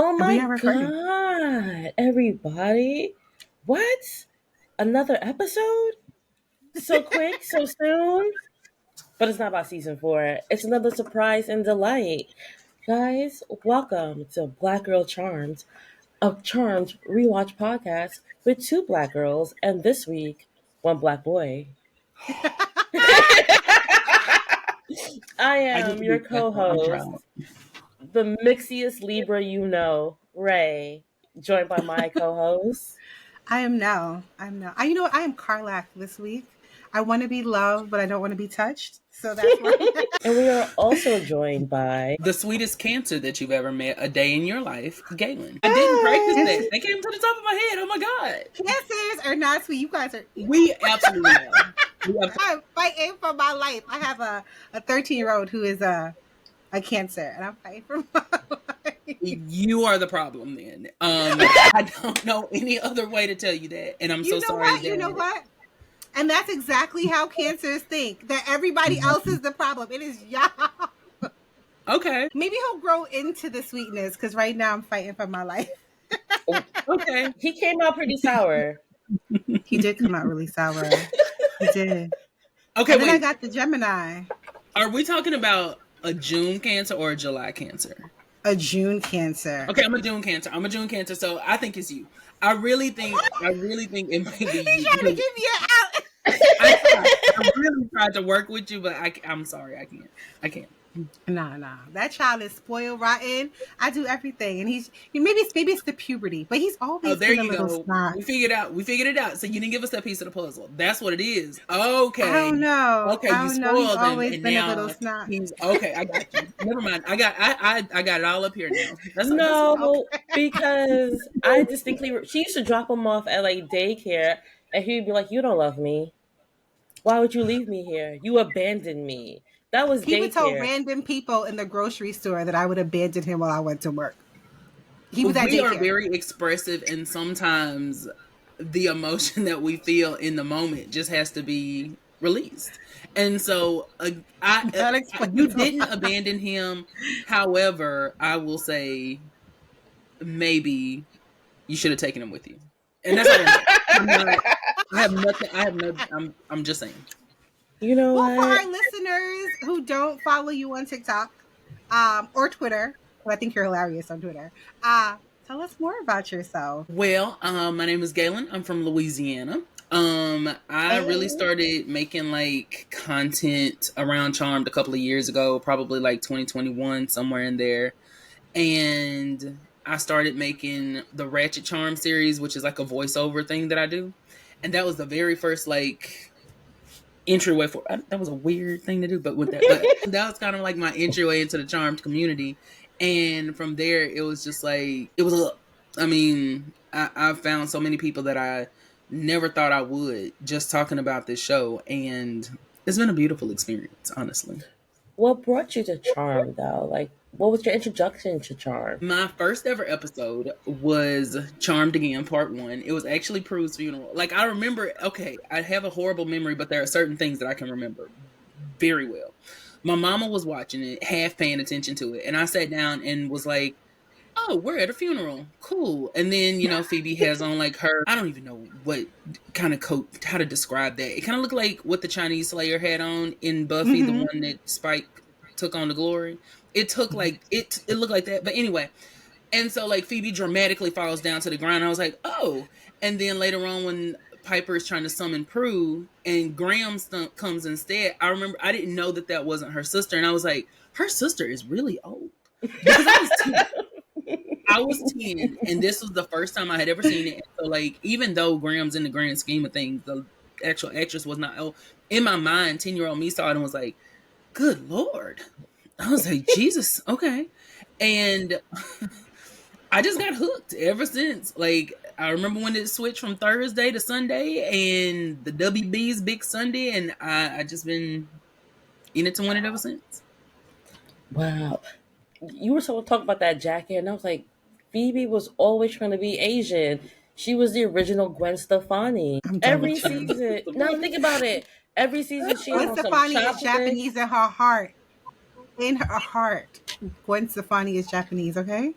Oh And we my are recording. God, everybody. What? Another episode? So quick, so soon? But it's not about season 4. It's another surprise and delight. Guys, welcome to Black Girl Charmed, a Charmed rewatch podcast with 2 black girls, and this week, 1 black boy. I I get am to your be special. I'm co-host, proud. the mixiest Libra you know, Ray, joined by my co-host. I'm now. You know what? I am Carlac this week. I want to be loved, but I don't want to be touched. So that's where I'm at. And we are also joined by The sweetest cancer that you've ever met a day in your life, Galen. I didn't practice that. They came to the top of my head. Oh my God. Cancers are not sweet. You guys are. We absolutely are. I'm fighting for my life. I have a 13-year-old who is a Cancer, and I'm fighting for my life. You are the problem then. I don't know any other way to tell you that. And I'm so sorry. You know what? And that's exactly how Cancers think, that everybody else is the problem. It is y'all. Okay. Maybe he'll grow into the sweetness, because right now I'm fighting for my life. Okay. He came out pretty sour. He did come out really sour. He did. Okay, And then wait. I got the Gemini. Are we talking about a June Cancer or a July Cancer? A June Cancer. Okay, I'm a June Cancer, so I think it's you. I really think it might be you. He's trying to give you out. I really tried to work with you, but I'm sorry, I can't. Nah. That child is spoiled rotten. I do everything, and maybe it's the puberty, but he's always there been a you little go. snot. We figured it out. So you didn't give us that piece of the puzzle. That's what it is. Okay. I don't know. Okay, I you don't know. He's spoiled him, always and been now a little snot. okay. I got you. Never mind. I got it all up here now. No, because I distinctly she used to drop him off at like daycare, and he'd be like, "You don't love me. Why would you leave me here? You abandoned me." That was He would tell daycare. random people in the grocery store that I would abandon him while I went to work. He was at We are daycare. very expressive, and sometimes the emotion that we feel in the moment just has to be released. And so you didn't abandon him. However, I will say maybe you should have taken him with you. And that's all I'm just saying. You know Well, for what? our listeners who don't follow you on TikTok or Twitter, well, I think you're hilarious on Twitter, tell us more about yourself. Well, my name is Galen. I'm from Louisiana. I really started making like content around Charmed a couple of years ago, probably like 2021, somewhere in there. And I started making the Ratchet Charmed series, which is like a voiceover thing that I do. And that was the very first like entryway for that was a weird thing to do, but that was kind of like my entryway into the Charmed community. And from there, it was just like I found so many people that I never thought I would just talking about this show, and it's been a beautiful experience, honestly. What brought you to Charm, though? Like, what was your introduction to Charm? My first ever episode was Charmed Again, Part 1. It was actually Prue's funeral. Like, I remember, okay, I have a horrible memory, but there are certain things that I can remember very well. My mama was watching it, half paying attention to it, and I sat down and was like, oh, we're at a funeral. Cool. And then, Phoebe has on like her, I don't even know what kind of coat, how to describe that. It kind of looked like what the Chinese Slayer had on in Buffy, the one that Spike took on the glory. It took like, it looked like that. But anyway, and so like Phoebe dramatically falls down to the ground. I was like, oh. And then later on when Piper is trying to summon Prue and Graham comes instead, I remember, I didn't know that wasn't her sister. And I was like, her sister is really old. Because I was 10, and this was the first time I had ever seen it. So, like, even though Graham's in the grand scheme of things, the actual actress was not old. In my mind, 10-year-old me saw it and was like, good Lord. I was like, Jesus, okay. And I just got hooked ever since. Like, I remember when it switched from Thursday to Sunday, and the WB's Big Sunday, and I just been in it to win it ever since. Wow. You were talking about that jacket, and I was like, Phoebe was always trying to be Asian. She was the original Gwen Stefani. Every season. Now think about it. Every season she Gwen has Stefani some is Japanese in her heart. In her heart. Gwen Stefani is Japanese, okay?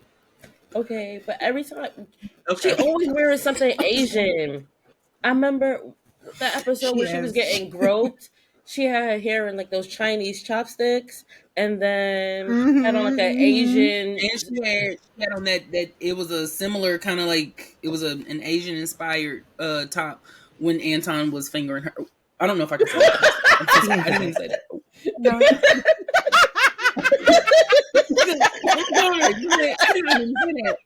Okay, but every time she Okay. always wears something Asian. I remember the episode She where she was is. getting groped. She had her hair in like those Chinese chopsticks, and then had on like an Asian. And she had on that it was a similar kind of like it was an Asian inspired top when Anton was fingering her. I don't know if I can say that. I'm so sorry. I just want to say that. No. I didn't even say that.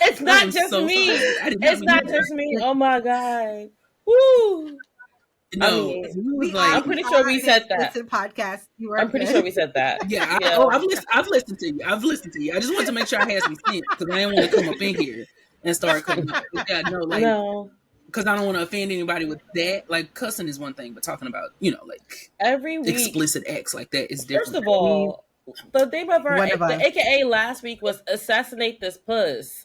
It's I not am just so me. sorry. I did not It's mean not that. just me. Oh my god. Woo. I No, mean, he was We like, I'm pretty sure we said that. Listen, podcast. You are I'm pretty sure we said that. yeah. Yeah. I've listened to you. I've listened to you. I just wanted to make sure I had some sense because I didn't want to come up in here and start cutting up. Yeah, no, like No. because I don't want to offend anybody with that. Like cussing is one thing, but talking about like Every week. explicit acts like that is different. First of all, the name of One of the us. AKA last week was assassinate this puss.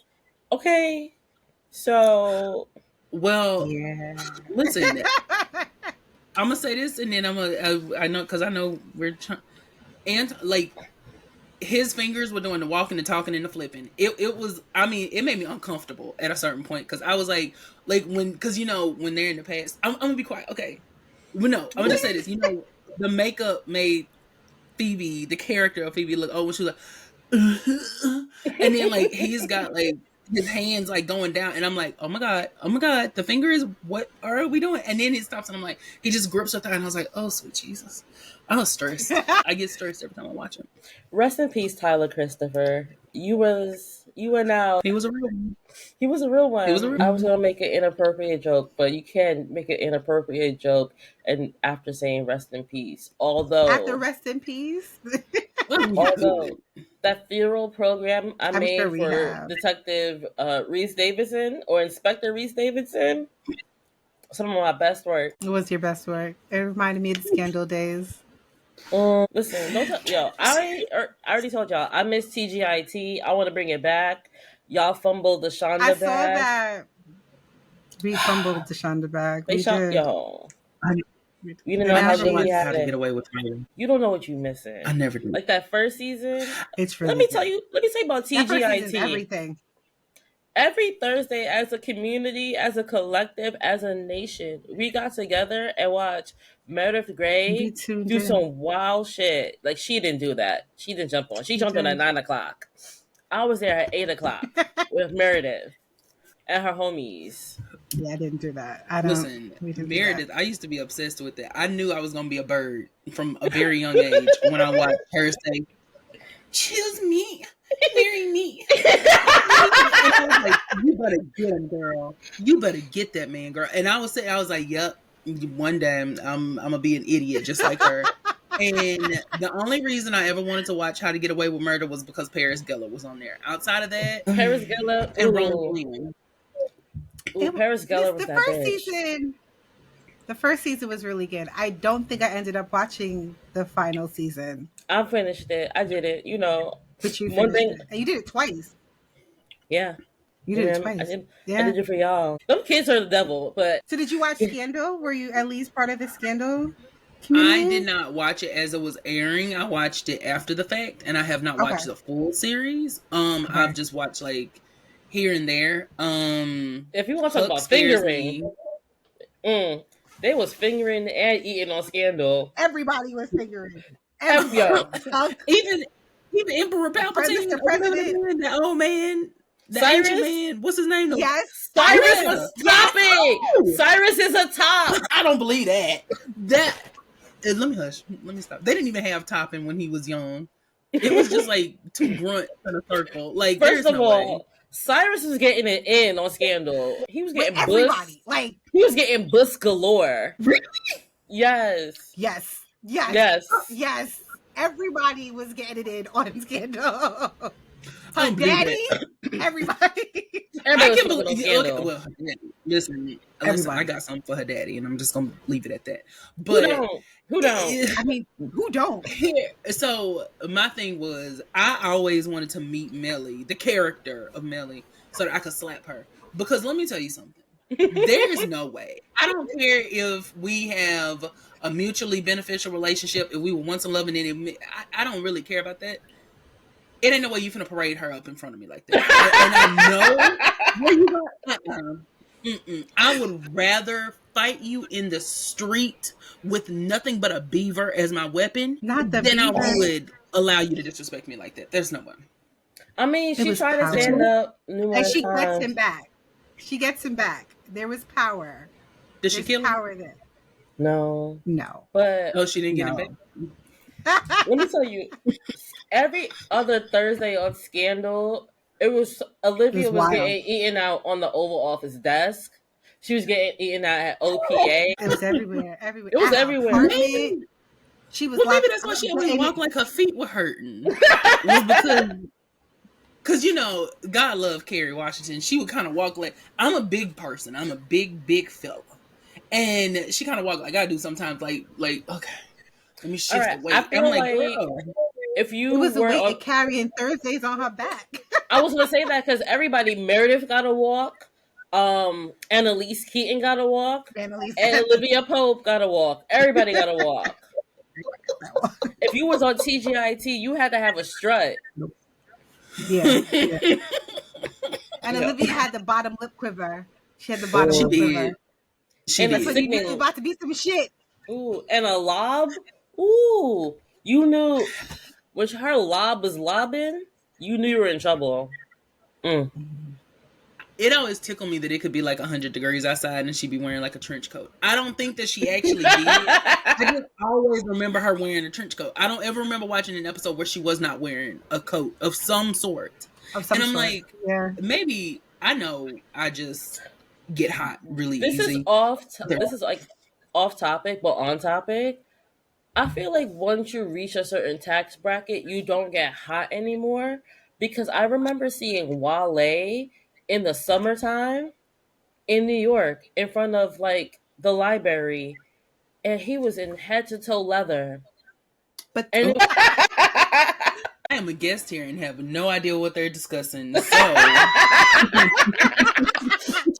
Okay. So Well, Yeah. listen, I'm gonna say this, and then I know because I know we're and like his fingers were doing the walking, the talking, and the flipping. It was. I mean, it made me uncomfortable at a certain point because I was like because when they're in the past, I'm gonna be quiet. Okay, well, no, I'm gonna just say this. The makeup made Phoebe, the character of Phoebe, look. Oh, when she was like, and then like he's got like his hands like going down, and I'm like, oh my god, the finger is what are we doing? And then it stops, and I'm like, he just grips her thigh, and I was like, oh sweet Jesus, I was stressed. I get stressed every time I watch him. rest in peace, Tyler Christopher. You were now. He was a real one. He was a real one. He was a real I was gonna make an inappropriate joke, but you can't make an inappropriate joke and after saying rest in peace. Although After rest in peace. although that funeral program I made sure we for have. Detective Reese Davidson or Inspector Reese Davidson, some of my best work. It was your best work. It reminded me of the Scandal days. Listen, I already told y'all I miss TGIT. I want to bring it back. Y'all fumbled the Shonda I bag. saw that. We fumbled the Shonda bag. They We shot did. yo. You didn't And know how actually good we How had to Get it. Away with Murder. You don't know what you missing. I never did. Like that first season. It's really Let me good. tell you about That first season's TGIT. everything. Every Thursday, as a community, as a collective, as a nation, we got together and watched Meredith Grey We tuned do in. some wild shit. Like she didn't do that. She didn't jump on. She jumped on at 9:00. I was there at 8:00 with Meredith and her homies. Yeah, I didn't do that. I don't. Listen, we didn't do Meredith, that. I used to be obsessed with it. I knew I was going to be a bird from a very young age when I watched her say, choose me, marry me. And I was like, you better get him, girl. You better get that man, girl. And I was like, yep, one day I'm going to be an idiot just like her. And the only reason I ever wanted to watch How to Get Away with Murder was because Paris Geller was on there. Outside of that, Paris Geller and Ron Glenn. Paris Geller was the that first bitch. season. The first season was really good. I don't think I ended up watching the final season. I finished it. I did it. But you One finished thing- it. And you did it twice. Yeah. You did Yeah, it twice. I did Yeah. it for y'all. Them kids are the devil, but So did you watch Scandal? Were you at least part of the Scandal community? I did not watch it as it was airing. I watched it after the fact, and I have not watched the full series. I've just watched like here and there. if you want to talk about fingering, they was fingering and eating on Scandal. Everybody was figuring. Yo. even Emperor Palpatine, Mr. President. the old man, the Cyrus? ancient man. What's his name? Yes. Cyrus Yeah. was topping. Cyrus is a top. I don't believe that. Let me hush. Let me stop. They didn't even have topping when he was young. It was just like two grunts in a circle. Like First of no all, way. Cyrus was getting it in on Scandal. He was With getting everybody. bus. Like, He was getting bus galore. Really? Yes. yes. Yes. Yes. Yes. Everybody was getting it in on Scandal. I Her don't believe daddy, everybody. Everybody I was can fucking on believe. Scandal. Okay, well, her daddy. Listen, Everybody. I got something for her daddy, and I'm just gonna leave it at that. Who But don't? Who don't? I mean, who don't? here, so my thing was, I always wanted to meet Melly, the character of Melly, so that I could slap her. Because let me tell you something. There is no way. I don't care if we have a mutually beneficial relationship, if we were once in love and then I don't really care about that. it ain't no way you finna parade her up in front of me like that. And I know where you going. I would rather fight you in the street with nothing but a beaver as my weapon than I would allow you to disrespect me like that. There's no one. I mean, she tried to stand up numerous and she times. gets him back. She gets him back. There was power. Did she kill him? Power there. No. But she didn't get him back. Let me tell you, every other Thursday on Scandal, Olivia was getting eaten out on the Oval Office desk. She was getting eaten out at OPA. It was everywhere. It was everywhere. She was. Well, maybe that's why she always walked like her feet were hurting. Because, you know, God loved Kerry Washington. She would kind of walk like, I'm a big person. I'm a big fella. And she kind of walked like I do sometimes. Like, okay, let me shift the weight. I feel like if you were weight carrying Thursdays on her back. I was going to say that because everybody, Meredith got a walk. Annalise Keaton got a walk. And Olivia Pope got a walk. Everybody got a walk. If you was on TGIT, you had to have a strut. Yeah. And Olivia had the bottom lip quiver. She had the bottom lip quiver. She did. So you knew it was about to be some shit. Ooh, and a lob. Ooh, you knew when her lob was lobbing, you knew you were in trouble. It always tickled me that it could be like 100 degrees outside and she'd be wearing like a trench coat. I don't think that she actually did. I just always remember her wearing a trench coat. I don't ever remember watching an episode where she was not wearing a coat of some sort. Like, maybe, I know I just get hot really easy. This is like off topic, but on topic. I feel like once you reach a certain tax bracket, you don't get hot anymore. Because I remember seeing Wale in the summertime in New York in front of like the library, and he was in head to toe leather. I am a guest here and have no idea what they're discussing. So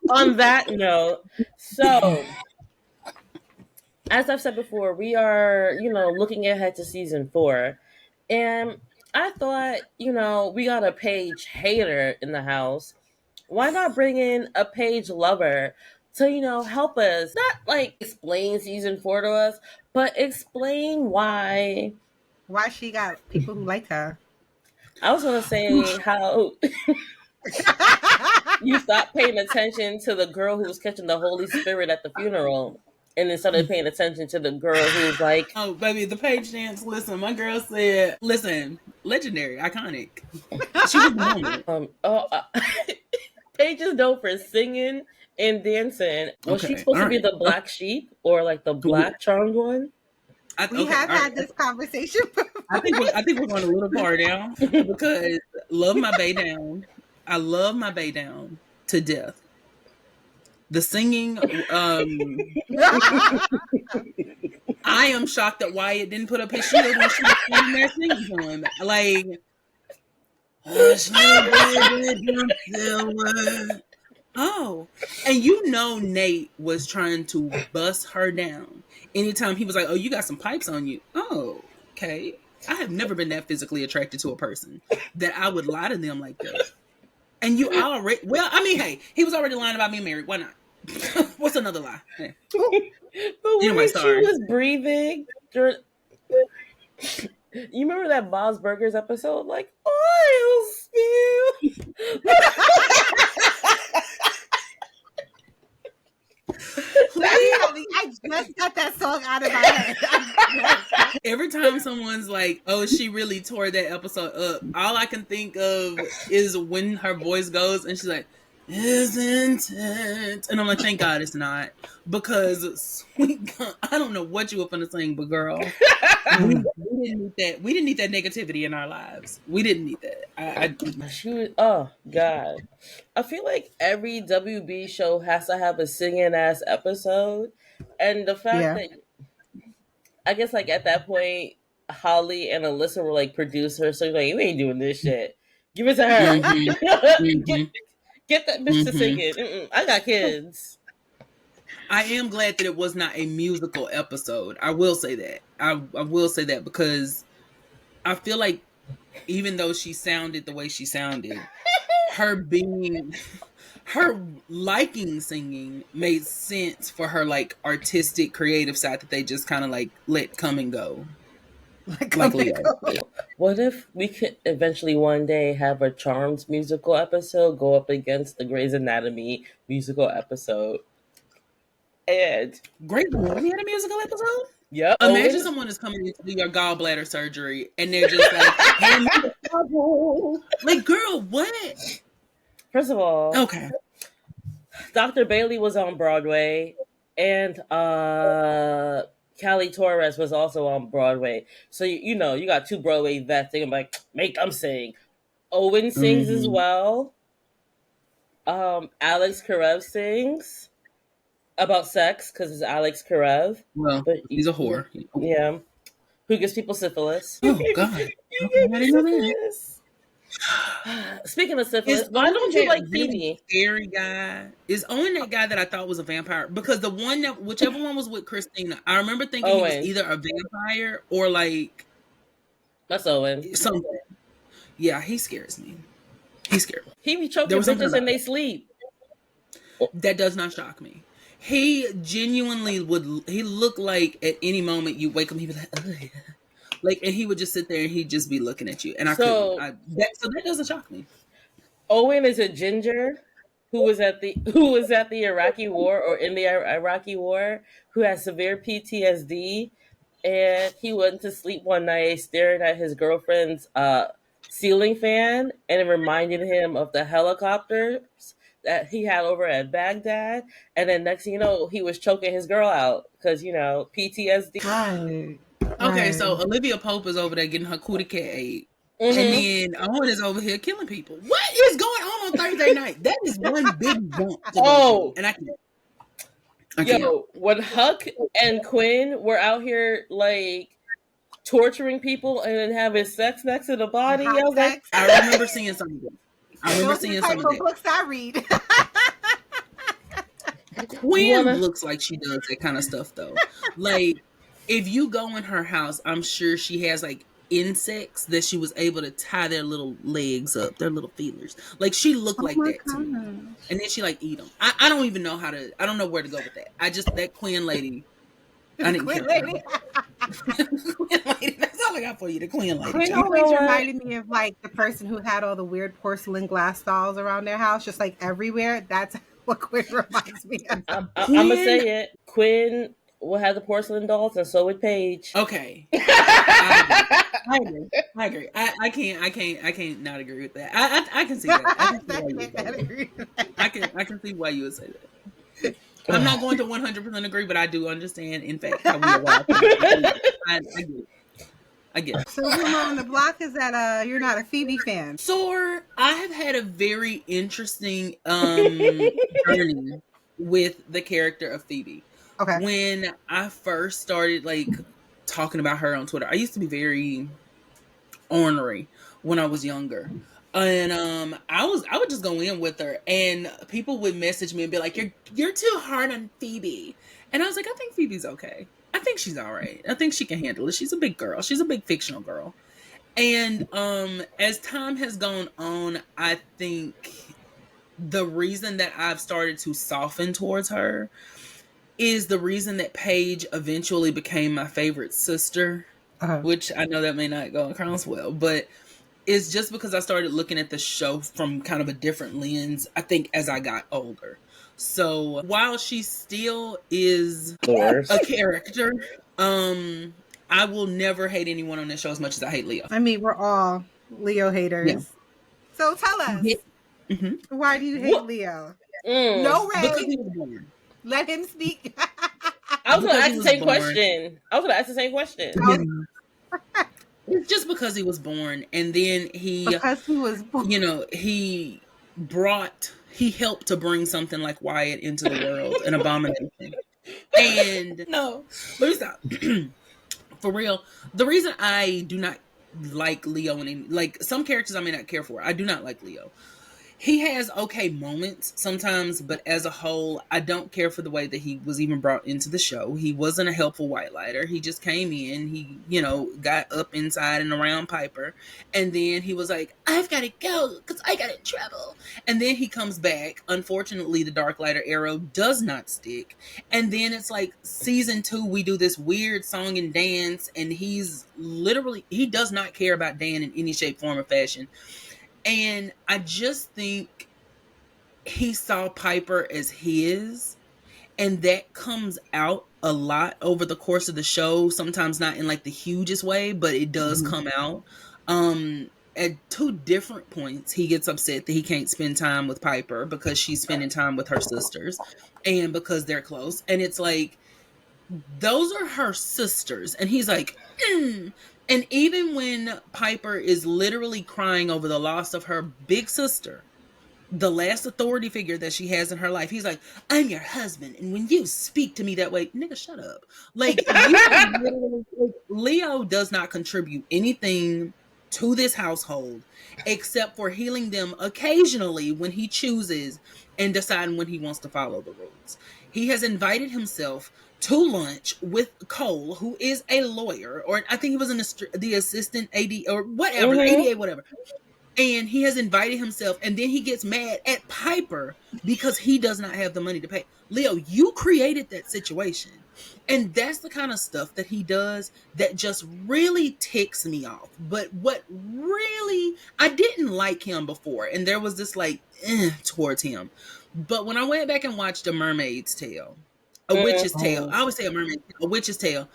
on that note, as I've said before, we are, looking ahead to season 4. And I thought, we got a Paige hater in the house. Why not bring in a Paige lover to, help us? Not like explain season 4 to us, but explain why she got people who like her. I was going to say how you stopped paying attention to the girl who was catching the Holy Spirit at the funeral. And then started paying attention to the girl who's like... Oh, baby, the Paige dance. Listen, my girl said... Listen, legendary, iconic. She was the moment. Paige is known for singing and dancing. Was she supposed to be the black sheep? Or like the black charmed one? We have had this conversation before. I think we're going a little far down. Because love my bae down. I love my bae down to death. The singing, I am shocked that Wyatt didn't put up his shield when she was singing that singing for him. Like, oh, and Nate was trying to bust her down. Anytime he was like, "Oh, you got some pipes on you." Oh, okay. I have never been that physically attracted to a person that I would lie to them like that. And you already, hey, he was already lying about being married. Why not? What's another lie? Hey. But when she was breathing, you remember that Bob's Burgers episode? Like, oil spill. I just got that song out of my head. Every time someone's like, "Oh, she really tore that episode up," all I can think of is when her voice goes and she's like, "Isn't it?" And I'm like, thank God it's not, because sweet God, I don't know what you were finna sing, but girl, we didn't need that. We didn't need that negativity in our lives. We didn't need that. Oh God, I feel like every WB show has to have a singing ass episode, and the fact that I guess like at that point, Holly and Alyssa were like producers, so like, we ain't doing this shit. Give it to her. Mm-hmm. Get that bitch to sing it. I got kids. I am glad that it was not a musical episode. I will say that. I will say that because I feel like even though she sounded the way she sounded, her being her liking singing made sense for her like artistic creative side that they just kind of like let come and go, like Leo. What if we could eventually one day have a Charms musical episode go up against the Grey's Anatomy musical episode? And Grey's Anatomy had a musical episode. yep, Imagine Owen. someone is coming in to do your gallbladder surgery and they're just like, "Hand me the shovel." Like, girl, what? First of all, Okay. Dr. Bailey was on Broadway, and Callie Torres was also on Broadway. So you know you got two Broadway vets. They're like, make them sing. Owen sings as well. Alex Karev sings about sex because it's Alex Karev. Well, But he's a whore. yeah, who gives people syphilis? Oh God. You Okay, gave I me didn't know that. syphilis. Speaking of syphilis, Is why Owen don't you that like really Phoebe? scary guy? Is Owen that guy that I thought was a vampire? Because the one that, whichever one was with Christina, I remember thinking he was Owen. either a vampire or like That's Owen. something. Yeah, he scares me. He scared me. He be There choking was something bitches about in they sleep. That does not shock me. He genuinely would. He looked like at any moment you wake him, he'd be like, "Ugh." Like, and he would just sit there and he'd just be looking at you, and I So- couldn't. So that doesn't shock me. Owen is a ginger who was at the Iraqi war or in the Iraqi war who has severe PTSD, and he went to sleep one night staring at his girlfriend's ceiling fan, and it reminded him of the helicopters that he had over at Baghdad. And then next thing you know, he was choking his girl out because PTSD. Right. Okay, Right. so Olivia Pope is over there getting her cootie cat ate. Mhm. And then Owen is over here killing people. What is going on Thursday night? That is one big bump to go Oh. through. And I can't. Yo, when Huck and Quinn were out here like torturing people and then having sex next to the body, I was like, Sex. I remember seeing some of that. I remember Those are seeing the some type of of that. books I read. Quinn wanna- looks like she does that kind of stuff though. Like, if you go in her house, I'm sure she has like insects that she was able to tie their little legs up, their little feelers. Like, she looked like my that to me. gosh. And then she like eat them. I don't even know I don't know where to go with that. That Quinn lady. I didn't Quinn care. lady. Quinn lady. That's all I got for you. The Quinn lady. Quinn You know always what? reminded me of like the person who had all the weird porcelain glass dolls around their house, just like everywhere. That's what Quinn reminds me of. I'm gonna say it. Quinn will have the porcelain dolls, and so would Paige. Okay. I agree. I can't not agree with that. I can see that. I can see why you would say that. I can see why you would say that. I'm not going to 100% agree, but I do understand, in fact, how we arrived. I get it. I get it. So rumor on the block is that you're not a Phoebe fan. So I have had a very interesting journey with the character of Phoebe. Okay. When I first started like talking about her on Twitter, I used to be very ornery when I was younger. And I would just go in with her, and people would message me and be like, "You're too hard on Phoebe," and I was like, "I think Phoebe's okay. I think she's all right. I think she can handle it. She's a big girl. She's a big fictional girl." And as time has gone on, I think the reason that I've started to soften towards her is the reason that Paige eventually became my favorite sister, which I know that may not go across well, but it's just because I started looking at the show from kind of a different lens, I think, as I got older. So while she still is The worst. a character, I will never hate anyone on this show as much as I hate Leo. I mean, we're all Leo haters. Yeah. So tell us, Mm-hmm. why do you hate What? Leo? Mm. No, Because Ray. he was born. Let him speak. I was gonna Because ask he the was same born. question. I was gonna ask the same question. It's just because he was born, and then he, Because he was born. he helped to bring something like Wyatt into the world, an abomination. And no, let me stop. For real, the reason I do not like Leo, and like some characters I may not care for, I do not like Leo. he has okay moments sometimes, but as a whole, I don't care for the way that he was even brought into the show. He wasn't a helpful white lighter. He just came in, he, got up inside and around Piper, and then he was like, I've got to go because I got in trouble. And then he comes back. Unfortunately, the Dark Lighter arrow does not stick. And then it's like season 2, we do this weird song and dance, and he does not care about Dan in any shape, form, or fashion. And I just think he saw Piper as his, and that comes out a lot over the course of the show. Sometimes not in like the hugest way, but it does come out. At 2 different points, he gets upset that he can't spend time with Piper because she's spending time with her sisters and because they're close. And it's like, those are her sisters. And he's like, And even when Piper is literally crying over the loss of her big sister, the last authority figure that she has in her life, he's like, I'm your husband, and when you speak to me that way, nigga, shut up. Like, Leo does not contribute anything to this household except for healing them occasionally when he chooses and deciding when he wants to follow the rules. He has invited himself to lunch with Cole, who is a lawyer, or I think he was the assistant AD or whatever, ADA, whatever. And he has invited himself, and then he gets mad at Piper because he does not have the money to pay. Leo, you created that situation. And that's the kind of stuff that he does that just really ticks me off. But what really, I didn't like him before, and there was this like, towards him. But when I went back and watched A Mermaid's Tale, A Witch's Tale, I always say a Witch's Tale,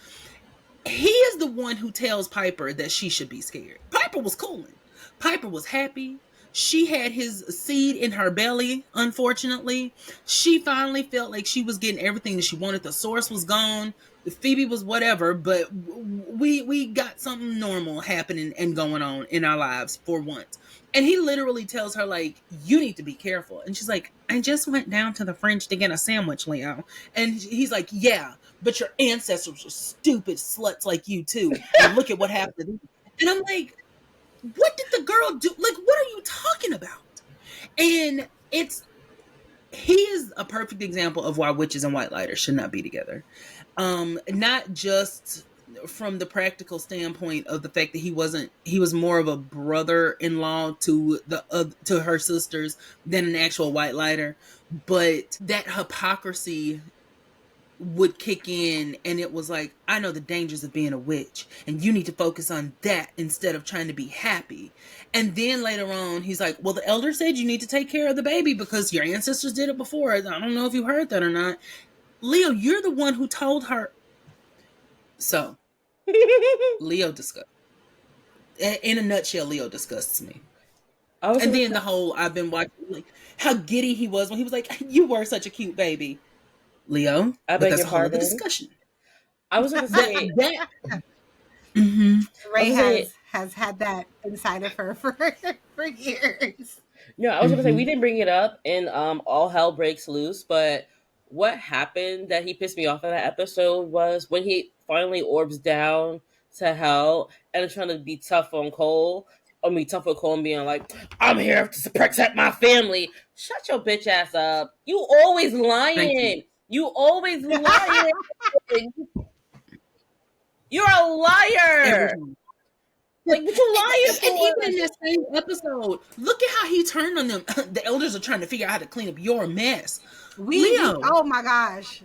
he is the one who tells Piper that she should be scared. Piper was cooling. Piper was happy. She had his seed in her belly, unfortunately. She finally felt like she was getting everything that she wanted. The source was gone. Phoebe was whatever, but we got something normal happening and going on in our lives for once. And he literally tells her, like, you need to be careful. And she's like, I just went down to the French to get a sandwich, Leo. And he's like, yeah, but your ancestors were stupid sluts like you too. And look at what happened. And I'm like, what did the girl do? Like, what are you talking about? And he is a perfect example of why witches and white lighters should not be together. Not just from the practical standpoint of the fact that he was more of a brother-in-law to her sisters than an actual white lighter, but that hypocrisy would kick in, and it was like, I know the dangers of being a witch, and you need to focus on that instead of trying to be happy. And then later on, he's like, well, the elder said you need to take care of the baby because your ancestors did it before. I don't know if you heard that or not. Leo, you're the one who told her. So, Leo disgusts. In a nutshell, Leo disgusts me. And then the whole, I've been watching, like, how giddy he was when he was like, you were such a cute baby. Leo, I beg your pardon. That's a whole other discussion. I was going to say that. Ray has had that inside of her for years. No, I was going to say we didn't bring it up in All Hell Breaks Loose, but what happened that he pissed me off in that episode was when he finally orbs down to hell and is trying to be tough on Cole. I mean, tough with Cole and being like, I'm here to protect my family. Shut your bitch ass up. You always lying. You always lying. You're a liar. Like, what you lying for? And even in that same episode, look at how he turned on them. The elders are trying to figure out how to clean up your mess. Leo. Oh my gosh.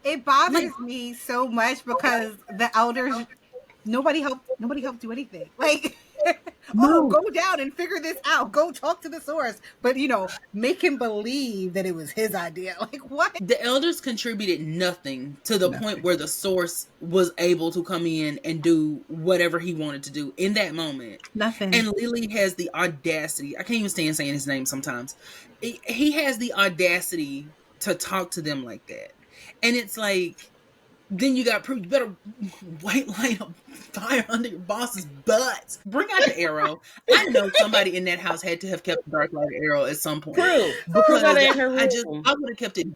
It bothers me so much because the elders, nobody helped do anything. Like, go down and figure this out. Go talk to the source. But, make him believe that it was his idea. Like, what? The elders contributed nothing to the point where the source was able to come in and do whatever he wanted to do in that moment. Nothing. And Lily has the audacity. I can't even stand saying his name sometimes. He has the audacity to talk to them like that. And it's like, Then you got Prue. You better white light a fire under your boss's butt. Bring out the arrow. I know somebody in that house had to have kept the dark light arrow at some point. Prue got it in her room. I would have kept it.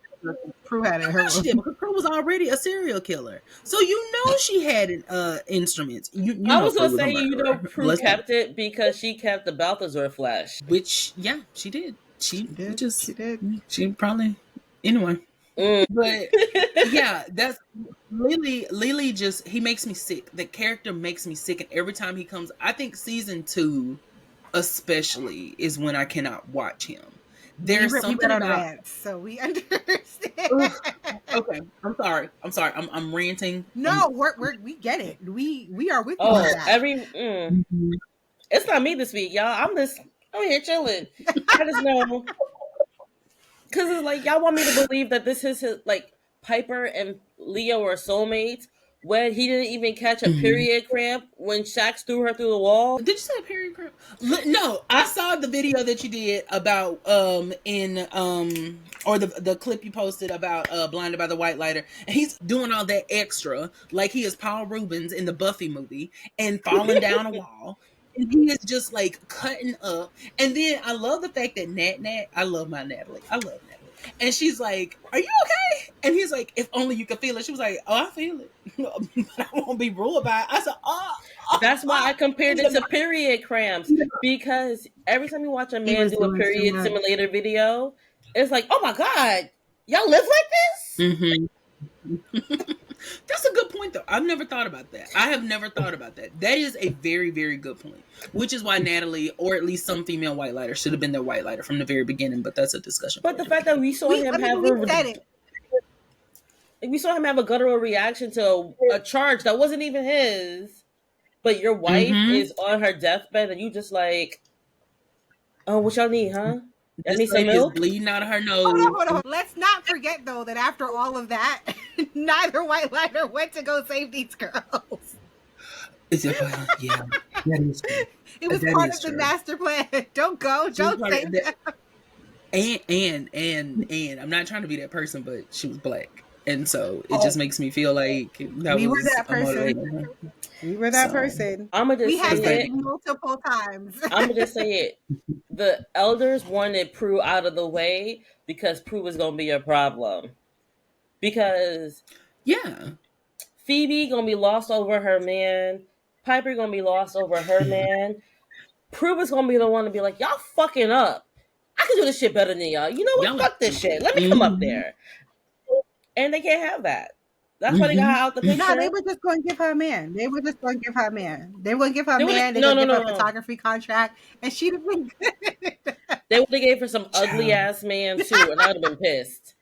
Prue had it in her room. She did, because Prue was already a serial killer, so you know she had instruments. I was gonna say, Prue kept it because she kept the Balthazar flesh. Which, yeah, she did. She did. She probably anyway. But yeah, that's Lily just, he makes me sick. The character makes me sick, and every time he comes, I think season 2 especially is when I cannot watch him. There's something about that, so we understand. Okay, I'm sorry. I'm ranting. No, we get it. We are with you. On that. It's not me this week, y'all. I'm here chilling. I just know. Because it's like, y'all want me to believe that this is like Piper and Leo are soulmates when he didn't even catch a period cramp when Shax threw her through the wall. Did you say a period cramp? No, I saw the video that you did about or the clip you posted about Blinded by the White Lighter, and he's doing all that extra like he is Paul Rubens in the Buffy movie and falling down a wall. And he is just like cutting up. And then I love the fact that Nat, I love my Natalie. I love Natalie. And she's like, "Are you okay?" And he's like, "If only you could feel it." She was like, "Oh, I feel it. But I won't be rude about it." I said, That's why I compared it to period cramps. Because every time you watch a man do a period simulator video, it's like, oh my God, y'all live like this? That's a good point, though. I've never thought about that. I have never thought about that. That is a very, very good point. Which is why Natalie, or at least some female white lighter, should have been their white lighter from the very beginning. But that's a discussion. But the fact that we saw him have a guttural reaction to a charge that wasn't even his, but your wife is on her deathbed, and you just like, oh, what y'all need, huh? This lady is bleeding out of her nose. Hold on. Let's not forget, though, that after all of that, neither white lighter went to go save these girls. Yeah, that is true. It was part of the master plan. Don't go. Don't save them. And I'm not trying to be that person, but she was black. And so it just makes me feel like we were that person. We were that person. We had it multiple times. I'm gonna just say it. The elders wanted Prue out of the way because Prue was gonna be a problem. Because Phoebe gonna be lost over her man. Piper gonna be lost over her man. Prue was gonna be the one to be like, y'all fucking up. I can do this shit better than y'all. You know what? Fuck this shit. Let me come up there. And they can't have that. That's why they got her out the picture. No, they were just going to give her a man. They were going to give her a man. They were going to give her a man. They were going to give her a photography contract. And she'd have been good. They would have gave her some ugly ass man too, and I'd have been pissed.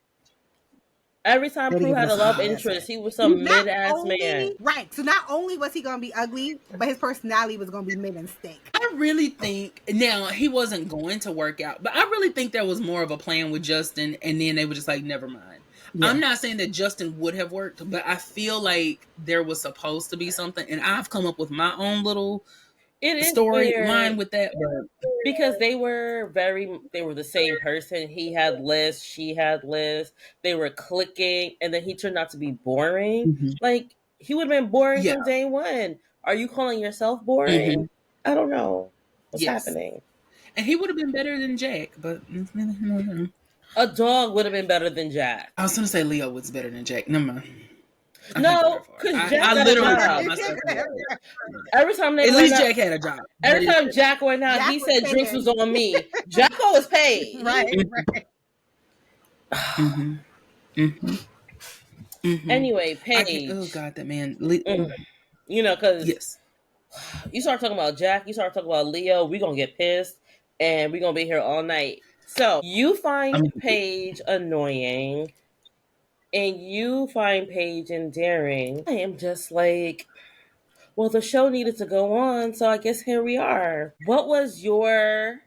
Every time Prue had a love interest, he was some mid-ass man. Right. So not only was he going to be ugly, but his personality was going to be mid and stink. I really think, now, he wasn't going to work out, but I really think there was more of a plan with Justin, and then they were just like, never mind. Yeah. I'm not saying that Justin would have worked, but I feel like there was supposed to be something, and I've come up with my own little storyline with that. Because they were the same person. He had lists, she had lists. They were clicking, and then he turned out to be boring. Mm-hmm. Like, he would have been boring from day one. Are you calling yourself boring? Mm-hmm. I don't know what's happening. And he would have been better than Jack, but a dog would have been better than Jack. I was going to say Leo was better than Jack. Never mind. No, because Jack got literally a job. Every time they at least Jack had a job. Every time Jack went out, he said drinks was on me. Jacko was paid. Right. Mm-hmm. Mm-hmm. Mm-hmm. Anyway, Paige. Oh God, that man. You know, because you start talking about Jack, you start talking about Leo, we're gonna get pissed, and we're gonna be here all night. So you find Paige annoying. And you find Paige endearing. I am just like, well, the show needed to go on, so I guess here we are. What was your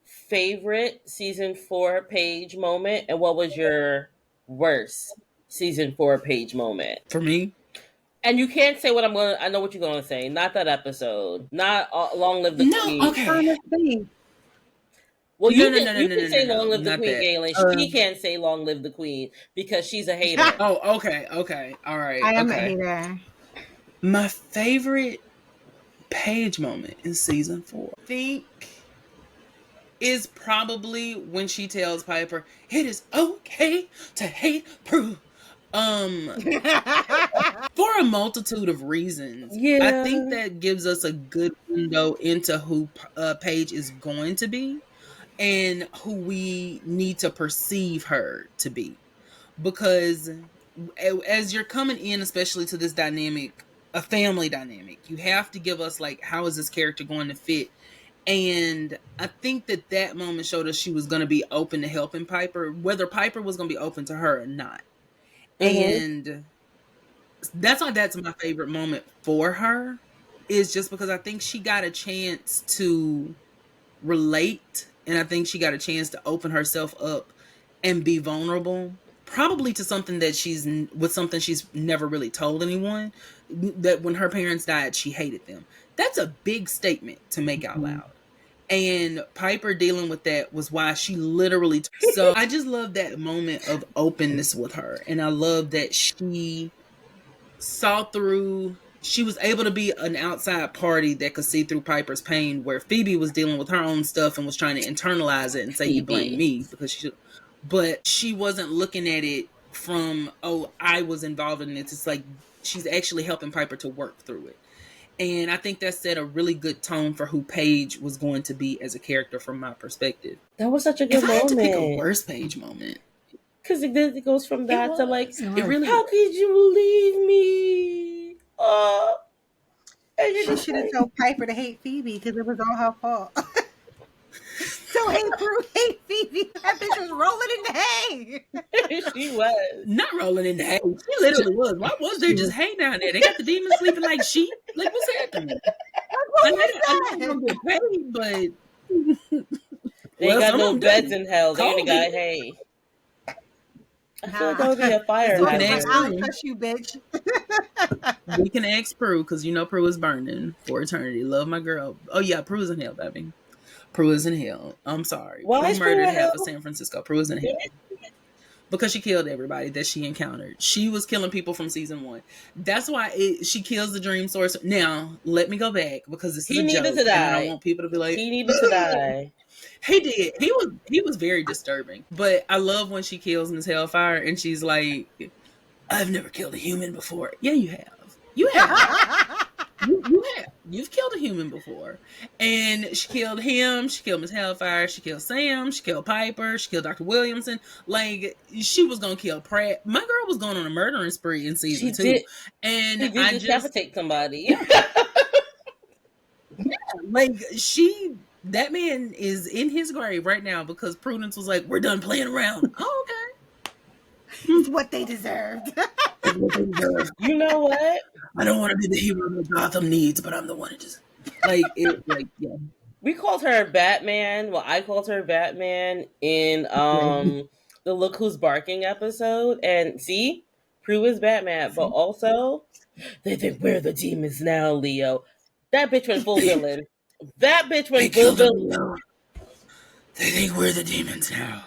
favorite season 4 Paige moment, and what was your worst season 4 Paige moment? For me? And you can't say what I know what you're going to say. Not that episode. Not Long Live the Queen. No, okay. Well, No, you no, no, can no, you no, can no, no, say no, long live the not queen, that. Galen. She can't say long live the queen because she's a hater. Oh, okay, all right, I am a okay. hater. My favorite Paige moment in season 4, I think, is probably when she tells Piper, "It is okay to hate Prue." For a multitude of reasons. I think Yeah. that gives us a good window into who Paige is going to be and who we need to perceive her to be. Because as you're coming in, especially to this dynamic, a family dynamic, you have to give us like, how is this character going to fit? And I think that moment showed us she was going to be open to helping Piper, whether Piper was going to be open to her or not. Mm-hmm. And that's why that's my favorite moment for her, is just because I think she got a chance to relate, and I think she got a chance to open herself up and be vulnerable, probably to something that she's never really told anyone, that when her parents died she hated them. That's a big statement to make out loud, and Piper dealing with that was why she literally so I just love that moment of openness with her, and I love that she was able to be an outside party that could see through Piper's pain, where Phoebe was dealing with her own stuff and was trying to internalize it and say, you blame Phoebe. me because but she wasn't looking at it from, oh, I was involved in it. It's like she's actually helping Piper to work through it. And I think that set a really good tone for who Paige was going to be as a character from my perspective. That was such a If good I had to pick a moment. worst Paige moment, Because it goes from that to like, it really how could you leave me? And you're She just should have like, told Piper to hate Phoebe because it was all her fault. So hate Prue, hate Phoebe. That bitch was rolling in the hay. she was. not rolling in the hay. She literally was. Why was there just hay down there? They got the demons sleeping like sheep. Like, what's happening? I know they're gonna get paid, but They ain't got some of no them beds do. in hell. They only Call got me. hay. I feel like Nah. that would be a fire It's can like, ask hazard. I'll Prue. touch you, bitch. We can ask Prue, because you know Prue is burning for eternity. Love my girl. Oh yeah, Prue is in hell, baby. Prue is in hell. I'm sorry. Why Prue is Prue murdered in half of hell? San Francisco. Prue is in hell. Because she killed everybody that she encountered. She was killing people from season 1. That's why she kills the dream source. Now, let me go back, because this is He a needed joke, to and I don't die. want people to be like, He needed to die. he did. He was very disturbing. But I love when she kills Miss Hellfire and she's like, I've never killed a human before. Yeah, you have. You have. You have. You've killed a human before. And she killed him. She killed Miss Hellfire. She killed Sam. She killed Piper. She killed Dr. Williamson. Like, she was going to kill Pratt. My girl was going on a murdering spree in season 2. She And did I just, decapitate somebody. like, that man is in his grave right now because Prudence was like, we're done playing around. Oh, okay. It's what they deserved. You know what? I don't want to be the hero that Gotham needs, but I'm the one that just yeah. We called her Batman. Well, I called her Batman in the Look Who's Barking episode. And see, Prue is Batman, but also they think we're the demons now, Leo. That bitch went full villain. That bitch went full villain. They think we're the demons now.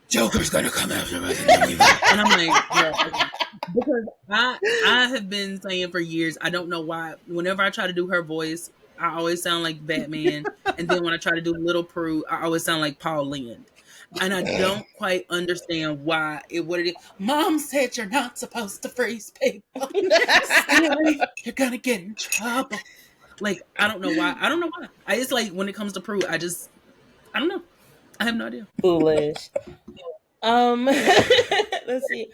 Joker's gonna come after us, and I'm like, yeah. Because I have been saying for years, I don't know why. Whenever I try to do her voice, I always sound like Batman, and then when I try to do Little Prue, I always sound like Paul Lynde. And I don't quite understand why what it is. Mom said you're not supposed to freeze people. You're gonna get in trouble. Like, I don't know why. I just, like, when it comes to Prue, I don't know. I have no idea. Foolish. Let's see.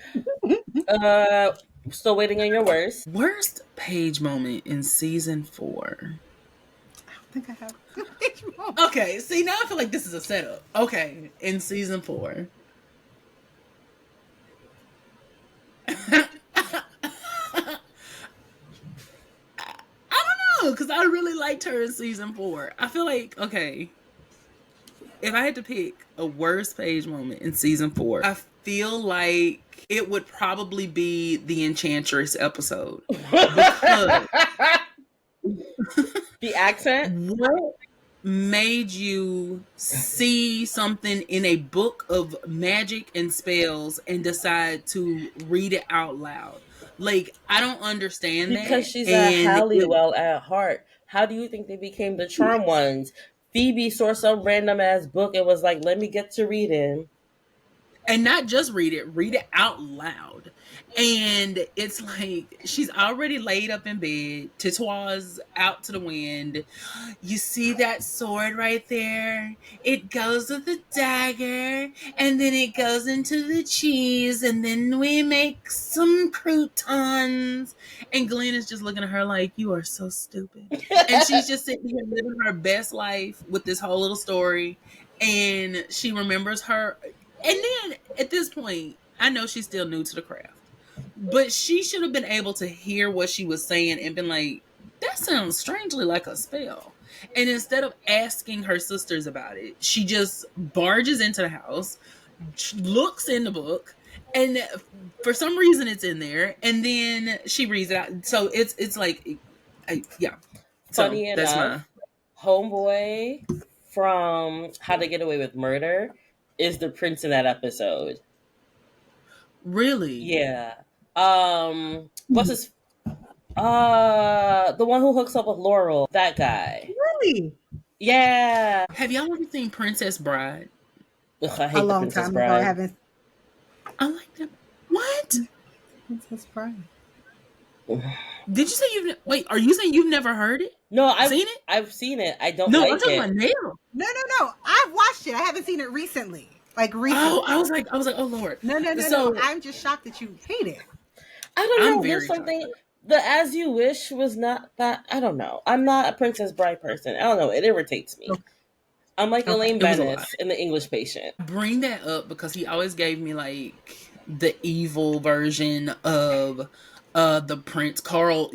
Still waiting on your worst. Worst Paige moment in season 4. I think I have. Okay, see, now I feel like this is a setup. Okay, in season 4. I don't know, because I really liked her in season 4. I feel like, okay, if I had to pick a worst Paige moment in season 4, I feel like it would probably be the Enchantress episode. Because The accent? what? made you see something in a book of magic and spells and decide to read it out loud? Like, I don't understand Because that. she's a And Halliwell at heart. How do you think they became the charm ones? Phoebe saw some random ass book and was like, let me get to reading. and not just read it out loud. And it's like she's already laid up in bed, Titoi's out to the wind. You see that sword right there? It goes with the dagger, and then it goes into the cheese, and then we make some croutons. And Glenn is just looking at her like, you are so stupid. And she's just sitting here living her best life with this whole little story. And she remembers her. And then at this point, I know she's still new to the craft, but she should have been able to hear what she was saying and been like, that sounds strangely like a spell. And instead of asking her sisters about it, she just barges into the house, looks in the book, and for some reason it's in there, and then she reads it out. So it's like, yeah. Funny So that's enough, homeboy from How to Get Away with Murder is the prince in that episode. really. Yeah. What's his the one who hooks up with Laurel, that guy. Really? Yeah. Have y'all ever seen Princess Bride? Ugh, I hate A the long Princess time ago, I Bride. haven't. I like that. What? Princess Bride. Did you say you've wait? Are you saying you've never heard it? No, I've Seen it? I've seen it. I don't No, like I'm talking it. about now. No. I've watched it. I haven't seen it recently. Like recently. Oh, I was like, oh Lord. No. So- I'm just shocked that you hate it. I don't I'm know. very There's something. shocked. The As You Wish was not that. I don't know. I'm not a Princess Bride person. I don't know. It irritates me. Okay. I'm like Okay. Elaine It was a lot. Bennis in The English Patient. Bring that up because he always gave me like the evil version of the prince Carl.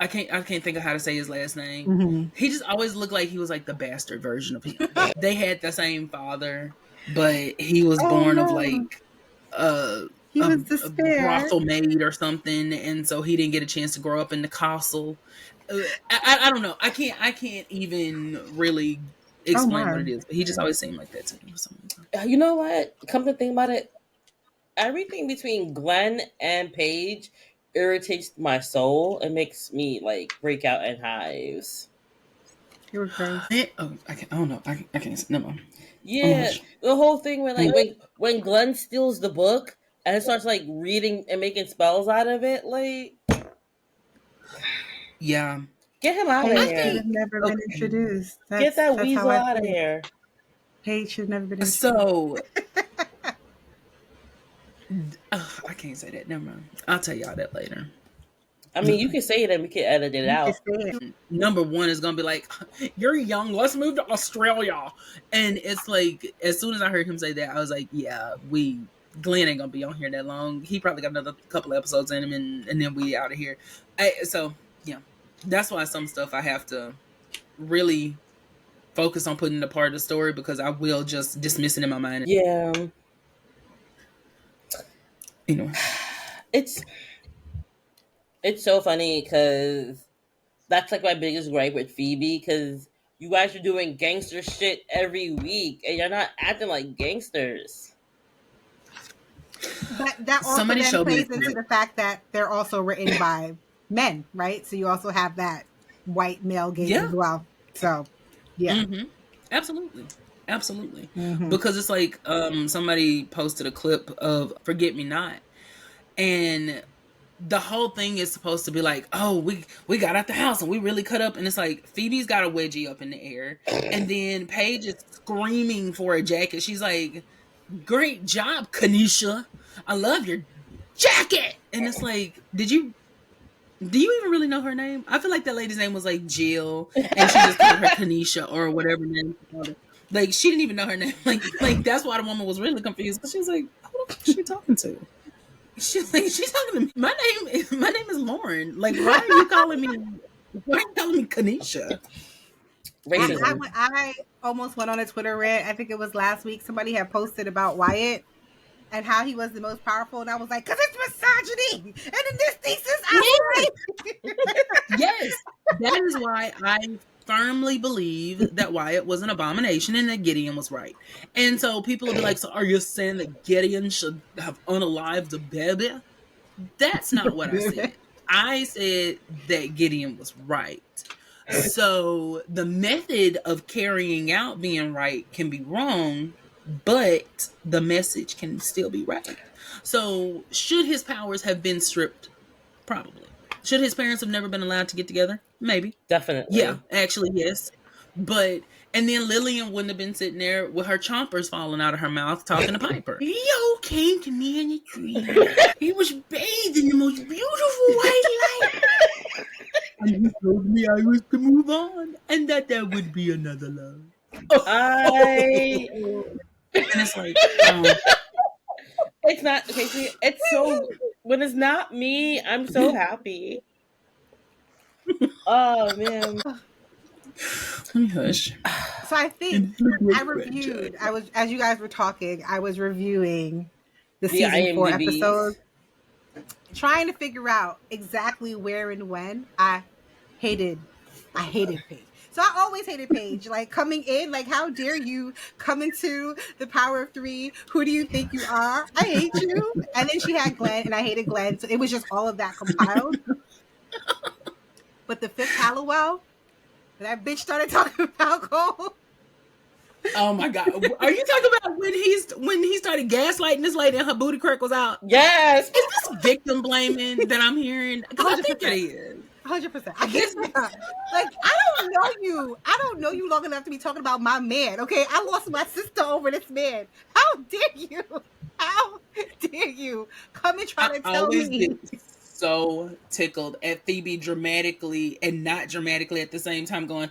I can't think of how to say his last name. Mm-hmm. He just always looked like he was like the bastard version of him. They had the same father, but he was born of like He was a despair. brothel maid or something, and so he didn't get a chance to grow up in the castle. I don't know. I can't even really explain my. what it is, but he just always seemed like that to me for some reason. You know what? Come to think about it, everything between Glenn and Paige irritates my soul and makes me like break out in hives. You were gross. I don't know. I can't. Never mind. Yeah, the whole thing where like when Glenn steals the book and starts like reading and making spells out of it, like Yeah. get him out of Paige here. should have never been introduced. Get that that's weasel how I out of feel. here. Paige should have never been introduced. So I can't say that. Never mind. I'll tell y'all that later. I mean, you can say it and we can edit it out. Number one is gonna be like, "You're young. Let's move to Australia." And it's like, as soon as I heard him say that, I was like, "Yeah, Glenn ain't gonna be on here that long. He probably got another couple of episodes in him, and then we out of here." So yeah, that's why some stuff I have to really focus on putting the part of the story because I will just dismiss it in my mind. Yeah, Anyway, it's so funny because that's like my biggest gripe with Phoebe because you guys are doing gangster shit every week and you're not acting like gangsters. But that also Somebody then showed me plays into the fact that they're also written by men, right? So you also have that white male gaze as well. So, yeah. Mm-hmm. Absolutely. Mm-hmm. Because it's like somebody posted a clip of Forget Me Not, and the whole thing is supposed to be like, oh, we got out the house and we really cut up, and it's like Phoebe's got a wedgie up in the air, and then Paige is screaming for a jacket. She's like, great job, Kanisha, I love your jacket. And it's like, do you even really know her name? I feel like that lady's name was like Jill, and she just called her Kanisha or whatever name she called her. Like, she didn't even know her name. Like that's why the woman was really confused. But she was like, who the fuck is she talking to? She's talking to me. My name is Lauren. Like, why are you calling me Kanisha? I almost went on a Twitter rant. I think it was last week. Somebody had posted about Wyatt and how he was the most powerful, and I was like, because it's misogyny. And in this thesis, I Yes, that is why I firmly believe that Wyatt was an abomination and that Gideon was right. And so people will be like, so are you saying that Gideon should have unalived the baby? That's not what I said. I said that Gideon was right. So the method of carrying out being right can be wrong, but the message can still be right. So should his powers have been stripped? Probably. Should his parents have never been allowed to get together? Maybe. Definitely. Yeah, actually, yes. But, and then Lillian wouldn't have been sitting there with her chompers falling out of her mouth talking to Piper. Leo came to me in a dream. He was bathed in the most beautiful white light. And he told me I was to move on and that there would be another love. I And it's like, it's not okay. See, it's so when it's not me, I'm so happy. Oh man. hush. So I think I reviewed. I was, as you guys were talking, I was reviewing the season 4 IMDb's. episode, trying to figure out exactly where and when I hated Paige. So I always hated Paige. Like coming in, like how dare you come into the Power of 3? Who do you think you are? I hate you. And then she had Glenn, and I hated Glenn. So it was just all of that compiled. But the 5th Halliwell, that bitch started talking about Cole. Oh my god! Are you talking about when he started gaslighting this lady and her booty crack was out? Yes. Is this victim blaming that I'm hearing? Because I think it is. 100%. I guess not. Like I don't know you. I don't know you long enough to be talking about my man. Okay, I lost my sister over this man. How dare you? How dare you come and try to tell me? So tickled at Phoebe dramatically and not dramatically at the same time going,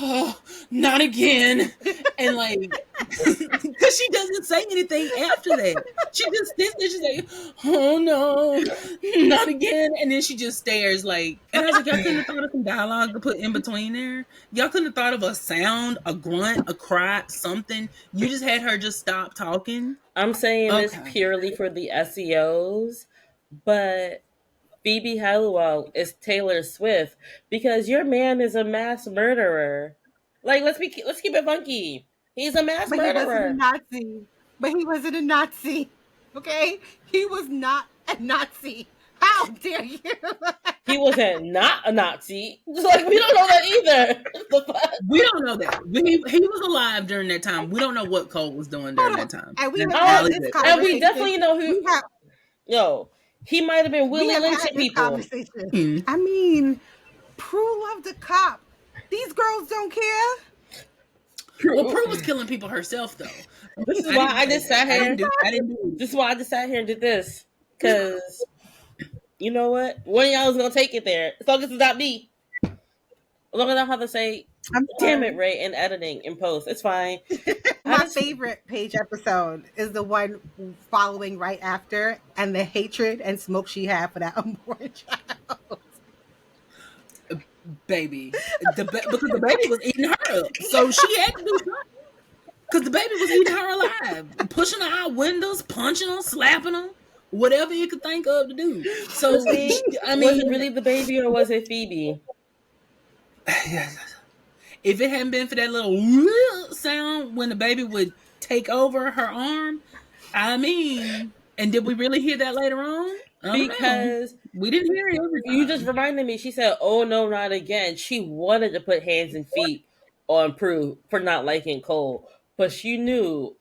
oh, not again. And like, because she doesn't say anything after that. She just sits there, she's like, oh no, not again. And then she just stares like, and I was like, y'all couldn't have thought of some dialogue to put in between there? Y'all couldn't have thought of a sound, a grunt, a cry, something? You just had her just stop talking? I'm saying this purely for the SEOs, but Phoebe Halliwell is Taylor Swift because your man is a mass murderer. Like let's keep it funky. He's a mass murderer. He wasn't a Nazi. Okay? He was not a Nazi. How dare you? He wasn't not a Nazi. Like we don't know that either. We don't know that. He was alive during that time. We don't know what Cole was doing during that time. And we definitely know who. Yo, he might have been Willie lynching people. I mean, Prue loved a cop. These girls don't care. Well, Prue was killing people herself, though. This is why I just sat here. This is why I just sat here and did this. Because, you know what? One of y'all was going to take it there. As long as it's not me. As long as I don't have to say, damn it, Ray, in editing, in post. It's fine. My favorite Paige episode is the one following right after, and the hatred and smoke she had for that unborn child. Baby. Because the baby was eating her up. So she had to do something. Because the baby was eating her alive. Pushing her out windows, punching her, slapping her. Whatever you could think of to do. So, I mean. Was it really the baby or was it Phoebe? If it hadn't been for that little sound when the baby would take over her arm, I mean, and did we really hear that later on? Because we didn't hear it every time. You just reminded me, she said, oh no, not again. She wanted to put hands and feet on Prue for not liking Cole, but she knew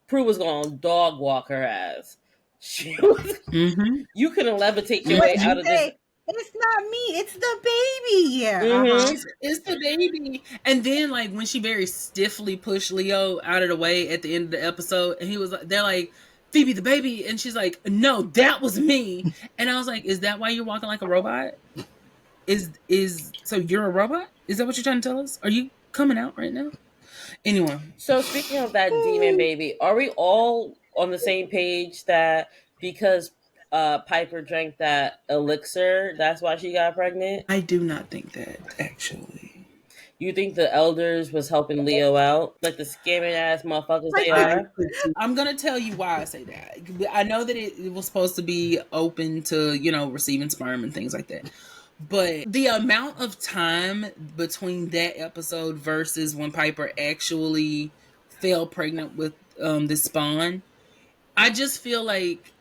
Prue was going to dog walk her ass. She was, You couldn't levitate your way out of this. It's not me. It's the baby. Yeah, it's the baby. And then, like when she very stiffly pushed Leo out of the way at the end of the episode, and he was like, "They're like, Phoebe, the baby," and she's like, "No, that was me." And I was like, "Is that why you're walking like a robot? So you're a robot? Is that what you're trying to tell us? Are you coming out right now?" Anyway, so speaking of that demon baby, are we all on the same page that because Piper drank that elixir, that's why she got pregnant? I do not think that, actually. You think the elders was helping Leo out? Like the scamming ass motherfuckers they are? I'm going to tell you why I say that. I know that it was supposed to be open to, receiving sperm and things like that. But the amount of time between that episode versus when Piper actually fell pregnant with this spawn, I just feel like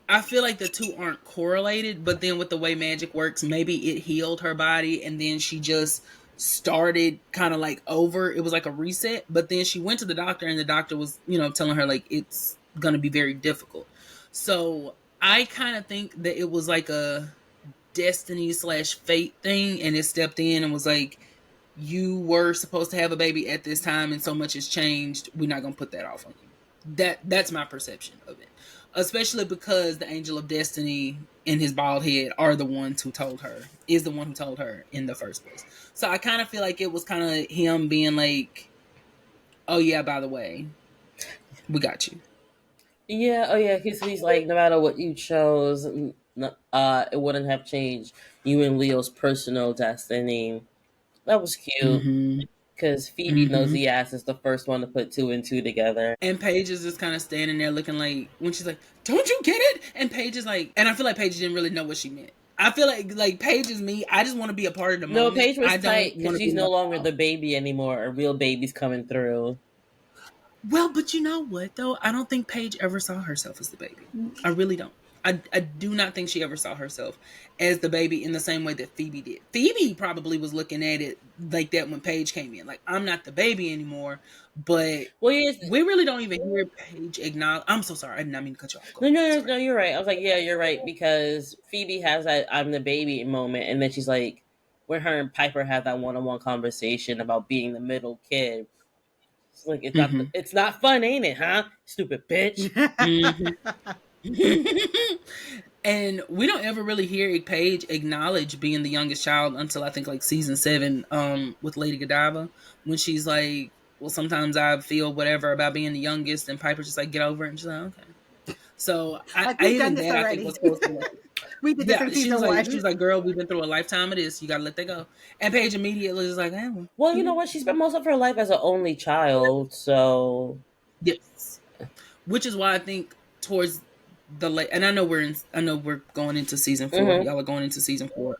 the two aren't correlated, but then with the way magic works, maybe it healed her body and then she just started kind of like over. It was like a reset, but then she went to the doctor and the doctor was, telling her like it's going to be very difficult. So I kind of think that it was like a destiny/fate thing, and it stepped in and was like, you were supposed to have a baby at this time and so much has changed, we're not going to put that off on you. That's my perception of it, especially because the angel of destiny and his bald head are the one who told her in the first place. So I kind of feel like it was kind of him being like, oh yeah, by the way, we got you. Yeah, oh yeah, because he's like, no matter what you chose, it wouldn't have changed you and Leo's personal destiny. That was cute. Mm-hmm. Because Phoebe nosy ass is the first one to put two and two together. And Paige is just kind of standing there looking like, when she's like, don't you get it? And Paige is like, and I feel like Paige didn't really know what she meant. I feel like Paige is me. I just want to be a part of the moment. No, Paige was tight because she's no longer the baby anymore. A real baby's coming through. Well, but you know what, though? I don't think Paige ever saw herself as the baby. I really don't. I do not think she ever saw herself as the baby in the same way that Phoebe did. Phoebe probably was looking at it like that when Paige came in. Like, I'm not the baby anymore, but we really don't even hear Paige acknowledge. I'm so sorry. I did not mean to cut you off. No, you're right. I was like, yeah, you're right, because Phoebe has that I'm the baby moment, and then she's like, when her and Piper have that one-on-one conversation about being the middle kid. It's like, it's not fun, ain't it, huh? Stupid bitch. And we don't ever really hear Paige acknowledge being the youngest child until I think like season 7 with Lady Godiva, when she's like, well, sometimes I feel whatever about being the youngest, and Piper's just like, get over it, and she's like, okay. So like, we've done this already. I think was supposed to we did this in season 1. She's like, girl, we've been through a lifetime of this, you gotta let that go. And Paige immediately is like, well, you know what, she spent most of her life as an only child, so yes, which is why I think towards the late, and I know we're going into season 4. Y'all are going into season 4.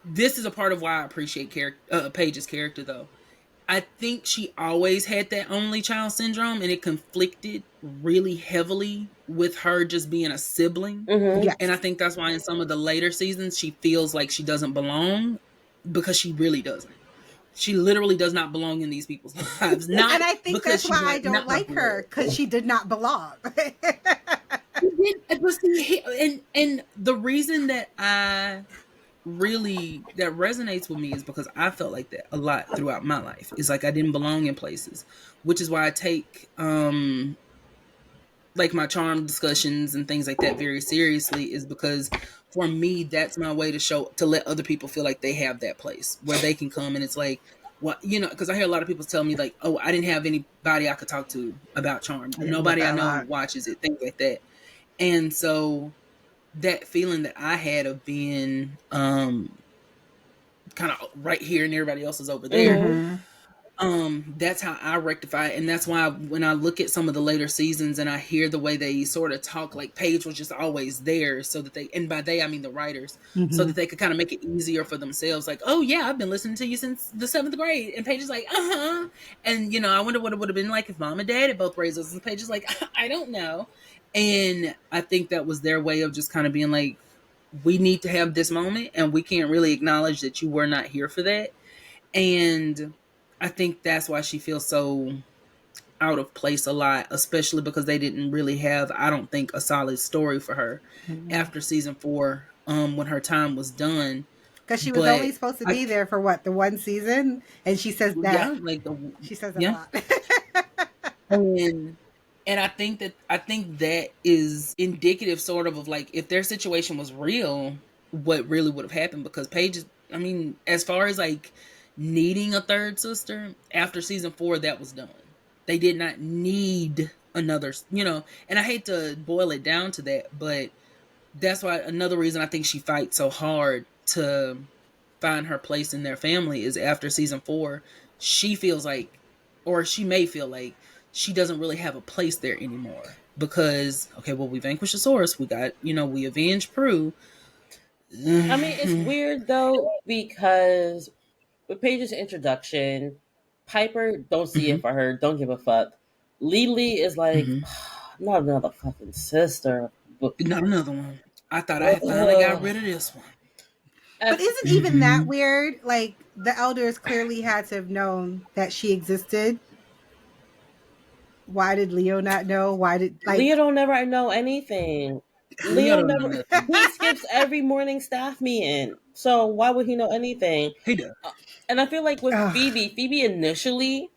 This is a part of why I appreciate Paige's character, though. I think she always had that only child syndrome, and it conflicted really heavily with her just being a sibling. Yes. And I think that's why in some of the later seasons she feels like she doesn't belong, because she really doesn't. She literally does not belong in these people's lives. And I think that's why I don't like her, because she did not belong. And the reason that that resonates with me is because I felt like that a lot throughout my life. It's like I didn't belong in places, which is why I take like my charm discussions and things like that very seriously, is because for me, that's my way to let other people feel like they have that place where they can come. And it's like, what, because I hear a lot of people tell me like, oh, I didn't have anybody I could talk to about charm. Nobody I know watches it, things like that. And so that feeling that I had of being kind of right here and everybody else is over there, that's how I rectify it. And that's why when I look at some of the later seasons and I hear the way they sort of talk, like Paige was just always there so that and by they I mean the writers, so that they could kind of make it easier for themselves. Like, oh yeah, I've been listening to you since the 7th grade. And Paige is like, and I wonder what it would have been like if mom and dad had both raised us. And Paige is like, I don't know. And I think that was their way of just kind of being like, we need to have this moment, and we can't really acknowledge that you were not here for that. And I think that's why she feels so out of place a lot, especially because they didn't really have, I don't think, a solid story for her after season 4, when her time was done. Because she was only supposed to be there for the one season, and she says that. Yeah, she says a lot. And I think that is indicative sort of like, if their situation was real, what really would have happened. Because Paige, I mean, as far as like needing a third sister, after season 4, that was done. They did not need another, and I hate to boil it down to that, but that's why another reason I think she fights so hard to find her place in their family is after season 4, she feels like, or she may feel like, she doesn't really have a place there anymore, because, okay, well, we vanquished the source. We got, we avenged Prue. I mean, it's weird though because with Paige's introduction, Piper don't see it Mhm. for her, don't give a fuck. Lily is like, Mhm. not another fucking sister. But, Not another one. I thought I had finally got rid of this one. But isn't even that weird? Like the elders clearly had to have known that she existed. Why did Leo not know? Why did Leo like don't never know anything. Leo Leo don't know never. nothing. He skips every morning staff meeting, so why would he know anything? He does. And I feel like with ugh. Phoebe initially,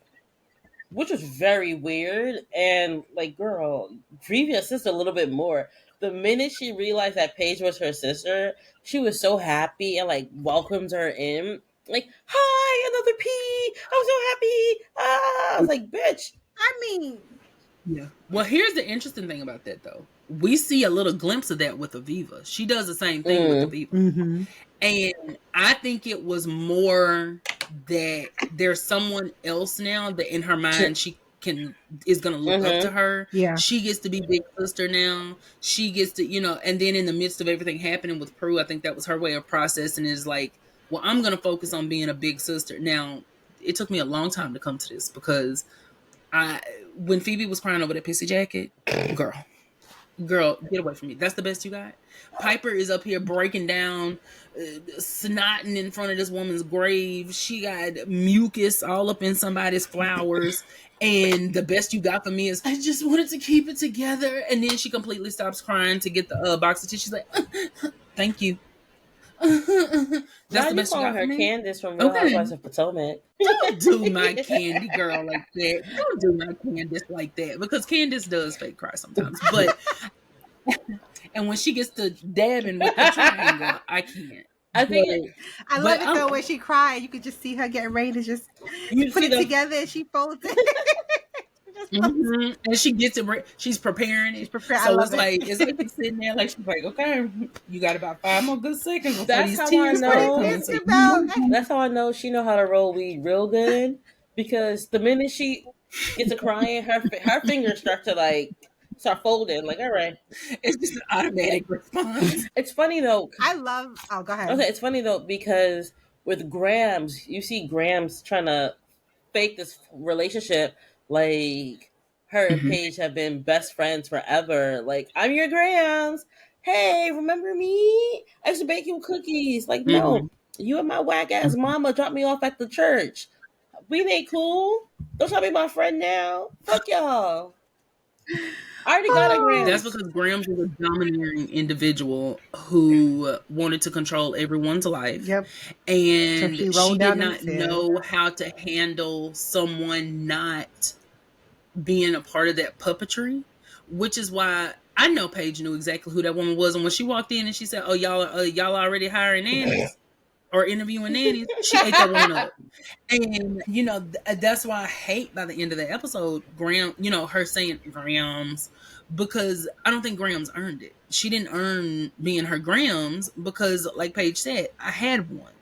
which was very weird, and like, girl, grieve your sister a little bit more. The minute she realized that Paige was her sister, she was so happy and like welcomed her in. Like, hi, another P. I'm so happy. Ah, I was like, bitch. I mean, Yeah. Well, here's the interesting thing about that, though. We see a little glimpse of that with Aviva. She does the same thing with Aviva. mm-hmm. And I think it was more that there's someone else now that in her mind she is gonna look up to her. Yeah. She gets to be big sister now. She gets to, and then in the midst of everything happening with Prue, I think that was her way of processing is like, well, I'm gonna focus on being a big sister. Now, it took me a long time to come to this because when Phoebe was crying over that pissy jacket, girl, get away from me. That's the best you got. Piper is up here breaking down, snotting in front of this woman's grave. She got mucus all up in somebody's flowers. And the best you got for me is, I just wanted to keep it together. And then she completely stops crying to get the box of tissue. She's like, thank you. That's Now the you best you calling got for her me? Candace from Real Okay. Housewives of Potomac. Don't do my Candy girl like that. Don't do my Candace like that. Because Candace does fake cry sometimes. But and when she gets to dabbing with the triangle, I can't. I think I love it though when she cried. You could just see her getting ready to just you put see it together and she folds it. and she gets it. She's preparing it. She's prepared. I So love it's like she's sitting there, like she's like, okay, you got about 5 more good seconds before That's these how I tears start know. coming. So That's how I know she know how to roll weed real good. Because the minute she gets to crying, her fingers start to like start folding. Like, all right. it's just an automatic response. It's funny though. I love. Oh, go ahead. Okay, it's funny though because with Grams, you see Grams trying to fake this relationship. Like her and Paige have been best friends forever. Like, I'm your Grams. Hey, remember me? I used to bake you cookies. Like, no, you and my whack ass mama dropped me off at the church. We ain't cool. Don't try to be my friend now. Fuck y'all. I already got a Grams. That's because Grams was a domineering individual who wanted to control everyone's life. Yep. And So she did not know how to handle someone not being a part of that puppetry, which is why I know Paige knew exactly who that woman was. And when she walked in and she said, "Oh, y'all already hiring nannies or interviewing nannies," she ate that woman up. And that's why I hate by the end of the episode, Graham, her saying Grams, because I don't think Grams earned it. She didn't earn being her Grams because, like Paige said, I had one. Right.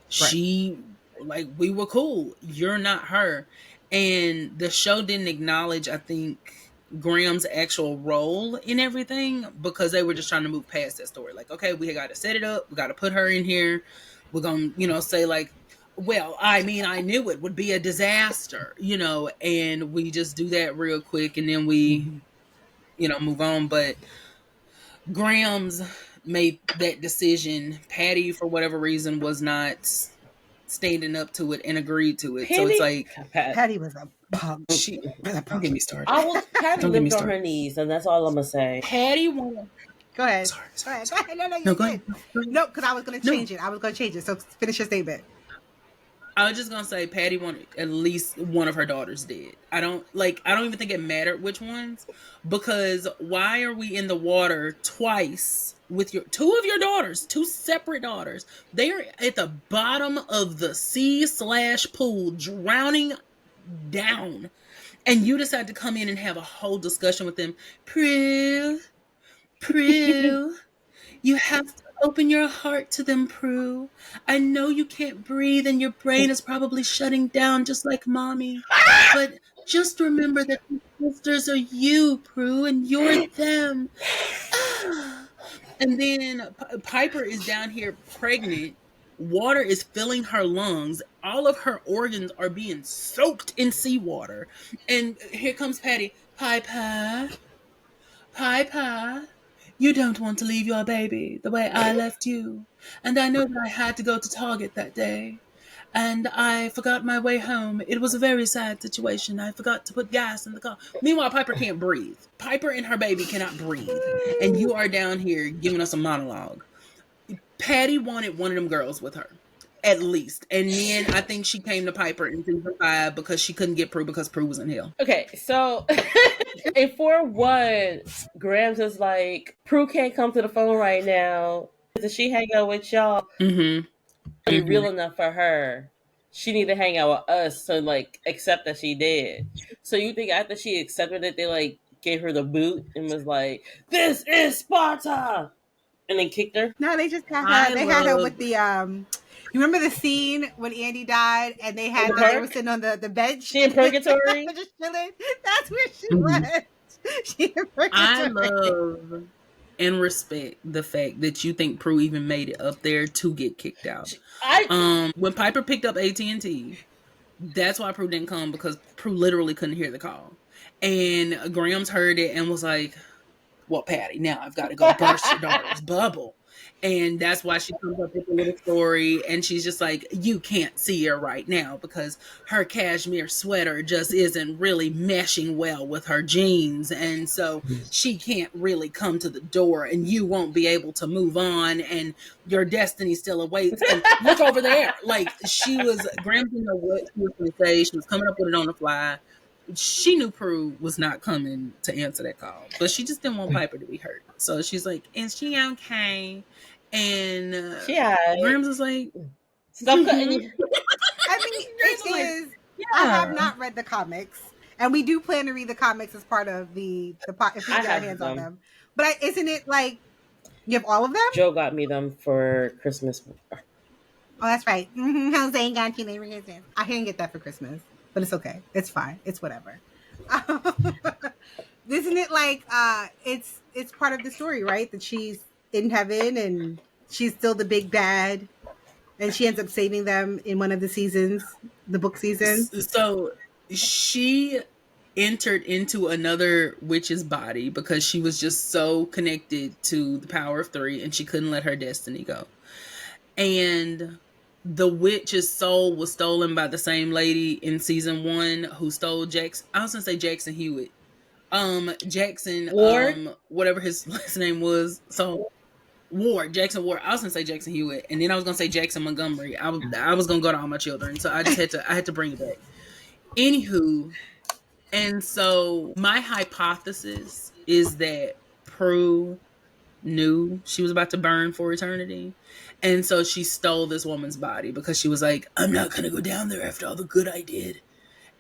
She, like, we were cool. You're not her. And the show didn't acknowledge, I think, Graham's actual role in everything because they were just trying to move past that story. Like, okay, we got to set it up. We got to put her in here. We're going to, say, like, well, I mean, I knew it would be a disaster, and we just do that real quick and then we, move on. But Graham's made that decision. Patty, for whatever reason, was not standing up to it and agreed to it. So it's like Patty was a punk. Don't get me started. Patty lived on her knees, and that's all I'm gonna say. Patty wanted. Go ahead. Sorry. Go ahead. No, go ahead. No, because I was gonna change it. So finish your statement. I was just gonna say Patty wanted at least one of her daughters dead. I don't even think it mattered which ones, because why are we in the water twice with two of your daughters, two separate daughters? They are at the bottom of the sea/pool, drowning down, and you decide to come in and have a whole discussion with them. Prue, you have to open your heart to them, Prue. I know you can't breathe and your brain is probably shutting down just like mommy. But just remember that the sisters are you, Prue, and you're them. And then Piper is down here pregnant. Water is filling her lungs. All of her organs are being soaked in seawater. And here comes Patty. Piper, Piper, you don't want to leave your baby the way I left you. And I know that I had to go to Target that day. And I forgot my way home. It was a very sad situation. I forgot to put gas in the car. Meanwhile, Piper can't breathe. Piper and her baby cannot breathe. And you are down here giving us a monologue. Patty wanted one of them girls with her, at least. And then I think she came to Piper in season 5 because she couldn't get Prue because Prue was in hell. Okay, so in 4-1, Grams is like, Prue can't come to the phone right now. Does she hang out with y'all? Mm-hmm. Be real enough for her. She need to hang out with us to like accept that she did. So you think after she accepted it, they like gave her the boot and was like, "This is Sparta," and then kicked her? No, they just had her. They had her with the You remember the scene when Andy died and they had they were sitting on the bench? She in purgatory? Just chilling. That's where she was. She in purgatory. I love and respect the fact that you think Prue even made it up there to get kicked out. When Piper picked up AT&T, that's why Prue didn't come, because Prue literally couldn't hear the call. And Grams heard it and was like, well, Patty, now I've got to go burst your daughter's bubble. And that's why she comes up with a little story, and she's just like, you can't see her right now because her cashmere sweater just isn't really meshing well with her jeans, and so she can't really come to the door, and you won't be able to move on, and your destiny still awaits. And look over there. Like, Graham didn't know what she was going to say. She was coming up with it on the fly. She knew Prue was not coming to answer that call, but she just didn't want Piper to be hurt. So she's like, is she okay? And Grams was like, stop cutting you. I mean, it is. Yeah. I have not read the comics, and we do plan to read the comics as part of the if we get our hands on them. But isn't it like you have all of them? Joe got me them for Christmas. Oh, that's right. Jose got you for Christmas. I didn't get that for Christmas, but it's okay. It's fine. It's whatever. Isn't it like it's part of the story, right? That she's in heaven and she's still the big bad, and she ends up saving them in one of the seasons, the book seasons. So she entered into another witch's body because she was just so connected to the power of 3 and she couldn't let her destiny go. And the witch's soul was stolen by the same lady in season 1 who stole Jackson. I was gonna say Jackson Hewitt. Jackson Ward, whatever his last name was. So Jackson Ward. I was gonna say Jackson Hewitt, and then I was gonna say Jackson Montgomery. I was gonna go to All My Children, so I had to bring it back. Anywho, and so my hypothesis is that Prue knew she was about to burn for eternity, and so she stole this woman's body because she was like, I'm not gonna go down there after all the good I did.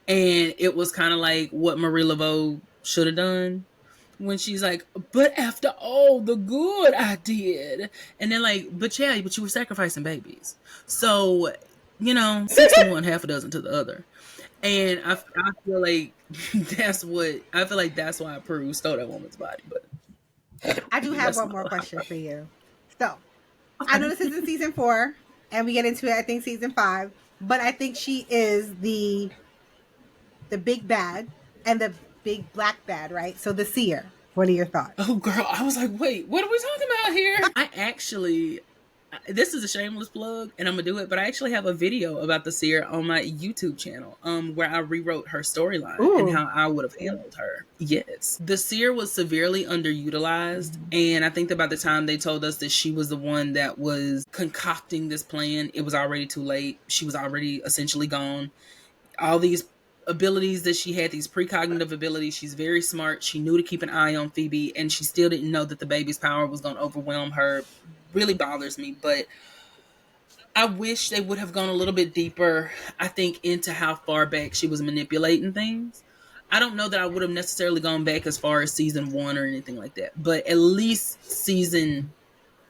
And it was kind of like what Marie Laveau should have done when she's like, but after all the good I did. And then like, but you were sacrificing babies. So, 6 to 1, half a dozen to the other. And I feel like that's why Prue stole that woman's body. But I do have one more question for you. So I know this is in season 4 and we get into it, I think season 5, but I think she is the big bad and the big black bad, right? So the seer. What are your thoughts? Oh, girl, I was like, wait, what are we talking about here? I actually, this is a shameless plug, and I'm gonna do it, but I actually have a video about the seer on my YouTube channel, where I rewrote her storyline and how I would have handled her. Yes, the seer was severely underutilized, and I think that by the time they told us that she was the one that was concocting this plan, it was already too late. She was already essentially gone. All these abilities that she had, these precognitive abilities, she's very smart. She knew to keep an eye on Phoebe, and she still didn't know that the baby's power was going to overwhelm her. Really bothers me, but I wish they would have gone a little bit deeper, I think, into how far back she was manipulating things. I don't know that I would have necessarily gone back as far as season 1 or anything like that, but at least season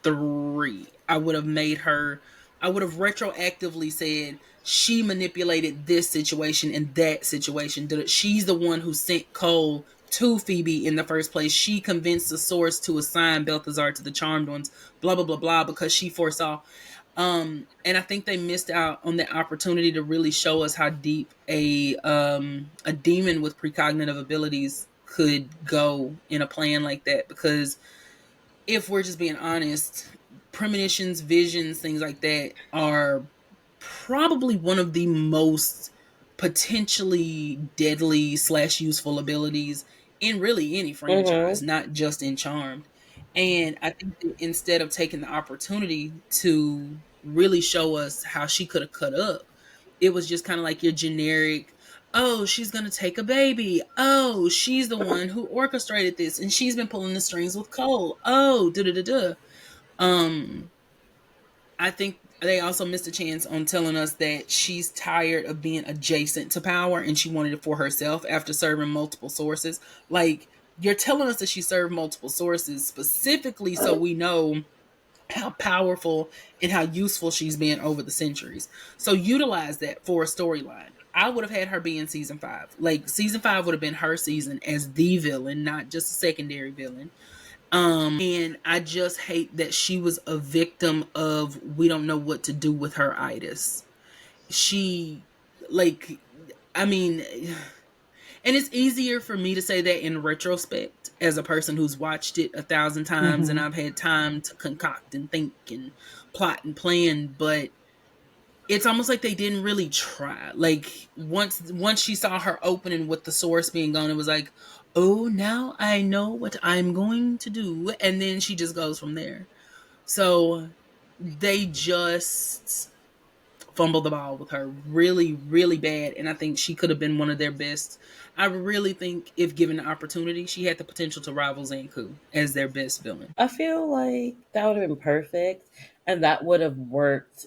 3, I would have retroactively said, she manipulated this situation and that situation. She's the one who sent Cole to Phoebe in the first place. She convinced the source to assign Balthazar to the Charmed Ones, blah, blah, blah, blah, because she foresaw. And I think they missed out on the opportunity to really show us how deep a demon with precognitive abilities could go in a plan like that. Because if we're just being honest, premonitions, visions, things like that are probably one of the most potentially deadly / useful abilities in really any franchise, not just in Charmed. And I think that instead of taking the opportunity to really show us how she could have cut up, it was just kind of like your generic, oh, she's going to take a baby. Oh, she's the one who orchestrated this and she's been pulling the strings with Cole. Oh, da da da da. I think they also missed a chance on telling us that she's tired of being adjacent to power and she wanted it for herself after serving multiple sources. Like, you're telling us that she served multiple sources specifically so we know how powerful and how useful she's been over the centuries. So utilize that for a storyline. I would have had her be in season 5. Like, season 5 would have been her season as the villain, not just a secondary villain. And I just hate that she was a victim of, we don't know what to do with her itis. She, like, I mean, and it's easier for me to say that in retrospect as a person who's watched it 1,000 times and I've had time to concoct and think and plot and plan, but it's almost like they didn't really try. Like, once she saw her opening with the source being gone, it was like, oh, now I know what I'm going to do. And then she just goes from there. So they just fumbled the ball with her really, really bad. And I think she could have been one of their best. I really think if given the opportunity, she had the potential to rival Zanku as their best villain. I feel like that would have been perfect, and that would have worked.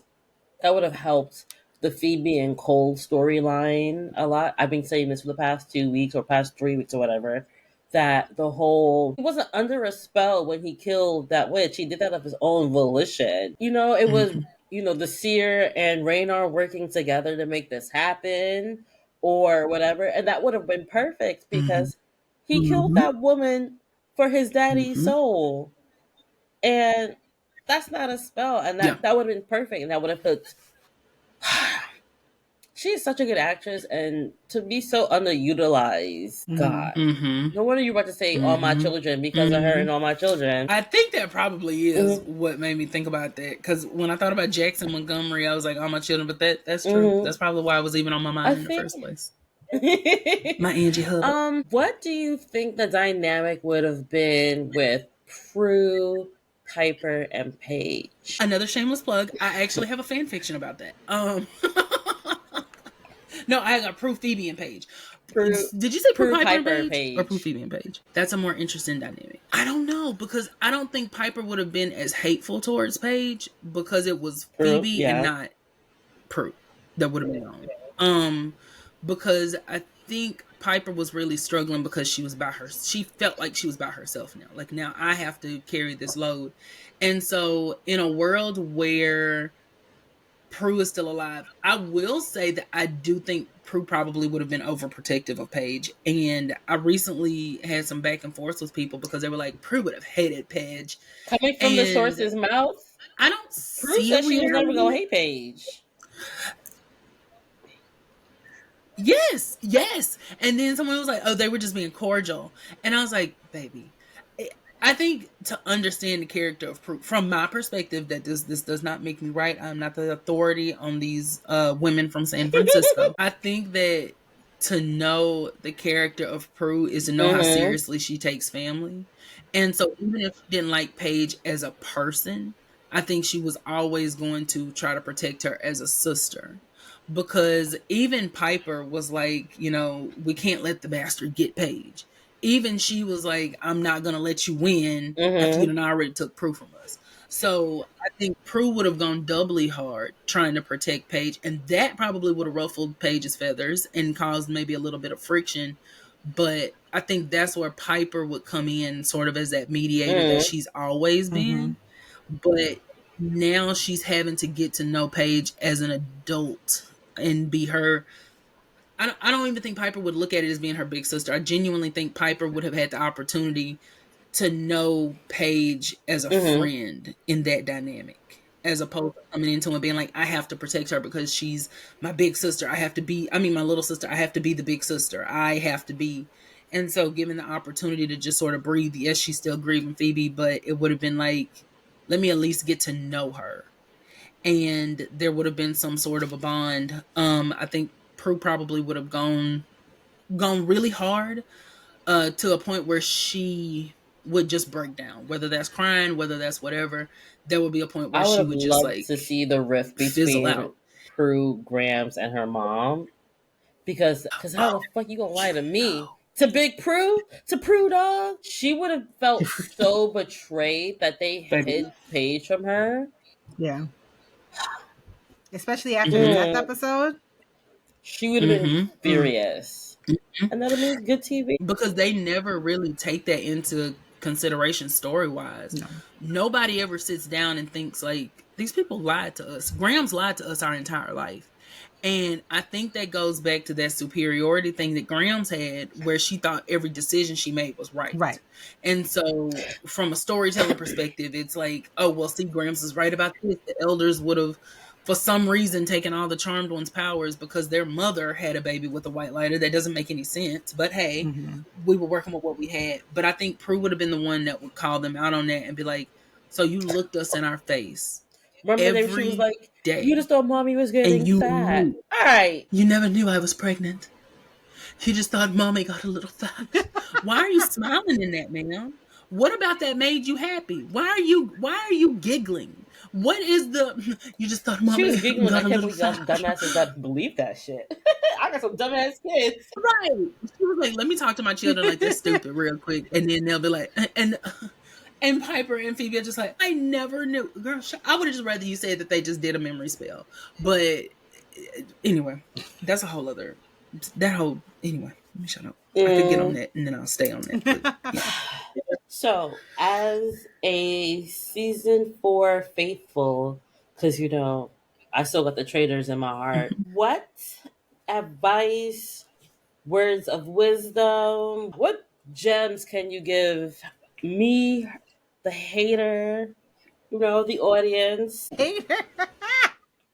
That would have helped the Phoebe and Cole storyline a lot. I've been saying this for the past 2 weeks or past 3 weeks or whatever. That he wasn't under a spell when he killed that witch. He did that of his own volition. It was, the seer and Raynar working together to make this happen or whatever. And that would have been perfect because he killed that woman for his daddy's soul. And that's not a spell. And that would have been perfect. And that would have put. She is such a good actress, and to be so underutilized, God. No wonder you're about to say All My Children because of her and All My Children. I think that probably is what made me think about that. Because when I thought about Jackson Montgomery, I was like, All My Children. But that's true. That's probably why it was even on my mind in the first place. My Angie Hub. What do you think the dynamic would have been with Prue, Piper, and Paige? Another shameless plug. I actually have a fan fiction about that. No, I got Prue, Phoebe, and Paige. Did you say Prue, Piper, and Paige? Or Prue, Phoebe, and Paige? That's a more interesting dynamic. I don't know, because I don't think Piper would have been as hateful towards Paige because it was Phoebe and not Prue that would have been on. Because I think Piper was really struggling because she felt like she was by herself now. Like, now I have to carry this load. And so in a world where Prue is still alive, I will say that I do think Prue probably would have been overprotective of Paige. And I recently had some back and forth with people because they were like, Prue would have hated Paige. Coming from the source's mouth? I don't Prue said she was never going to hate Paige. Yes. And then someone was like, oh, they were just being cordial. And I was like, baby, I think to understand the character of Prue, from my perspective, that this does not make me right. I'm not the authority on these women from San Francisco. I think that to know the character of Prue is to know how seriously she takes family. And so even if she didn't like Paige as a person, I think she was always going to try to protect her as a sister. Because even Piper was like, we can't let the bastard get Paige. Even she was like, I'm not going to let you win after you already took Prue from us. So I think Prue would have gone doubly hard trying to protect Paige. And that probably would have ruffled Paige's feathers and caused maybe a little bit of friction. But I think that's where Piper would come in sort of as that mediator that she's always been. But now she's having to get to know Paige as an adult and be her I don't even think Piper would look at it as being her big sister. I genuinely think Piper would have had the opportunity to know Paige as a Mm-hmm. friend in that dynamic, as opposed to coming into it being like, I have to protect her because she's my big sister. My little sister. I have to be the big sister. I have to be. And so, given the opportunity to just sort of breathe, yes, she's still grieving Phoebe, but it would have been like, let me at least get to know her. And there would have been some sort of a bond. I think Prue probably would have gone really hard to a point where she would just break down, whether that's crying, whether that's whatever. There would be a point where I would she have would just loved to like see the rift fizzle between out. Prue, Grams, and her mom. Because how the Oh, fuck you gonna lie to me? To Big Prue? To Prue Dog? She would have felt so betrayed that they baby. hid Paige from her. Yeah. Especially after the Mm-hmm. death episode. She would have been Mm-hmm. furious. Mm-hmm. And that'll mean good TV. Because they never really take that into consideration story wise. No. Nobody ever sits down and thinks like, these people lied to us. Graham's lied to us our entire life. And I think that goes back to that superiority thing that Graham's had, where she thought every decision she made was right. Right. And so, from a storytelling perspective, it's like, oh, well, see, Graham's is right about this. The elders would have, for some reason, taken all the Charmed One's powers because their mother had a baby with a white lighter. That doesn't make any sense. But hey, Mm-hmm. we were working with what we had. But I think Prue would have been the one that would call them out on that and be like, so you looked us in our face Remember that she was every like, day. you just thought mommy was getting And you fat. knew. Alright. You never knew I was pregnant. You just thought mommy got a little fat. Why are you smiling in that, man? What about that made you happy? Why are you giggling? What is the you just thought She mommy was giggling. I got a can't little believe fat? dumbasses that believe that shit. I got some dumbass kids. Right. She was like, let me talk to my children like they're stupid real quick. And then they'll be like, and Piper and Phoebe are just like, I never knew. Girl, I would have just rather you say that they just did a memory spell. But anyway, that's a whole other, anyway, let me shut up. I could get on that and then I'll stay on that. But, yeah. So, as a season 4 faithful, because I still got the traitors in my heart. What advice, words of wisdom, what gems can you give me, the hater, the audience? Hater.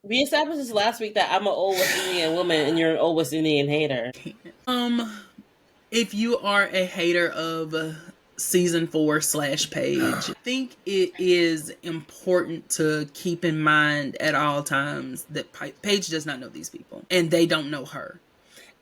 We established this last week that I'm an old West Indian woman and you're an old West Indian hater. If you are a hater of season 4 / Paige, I think it is important to keep in mind at all times that Paige does not know these people and they don't know her.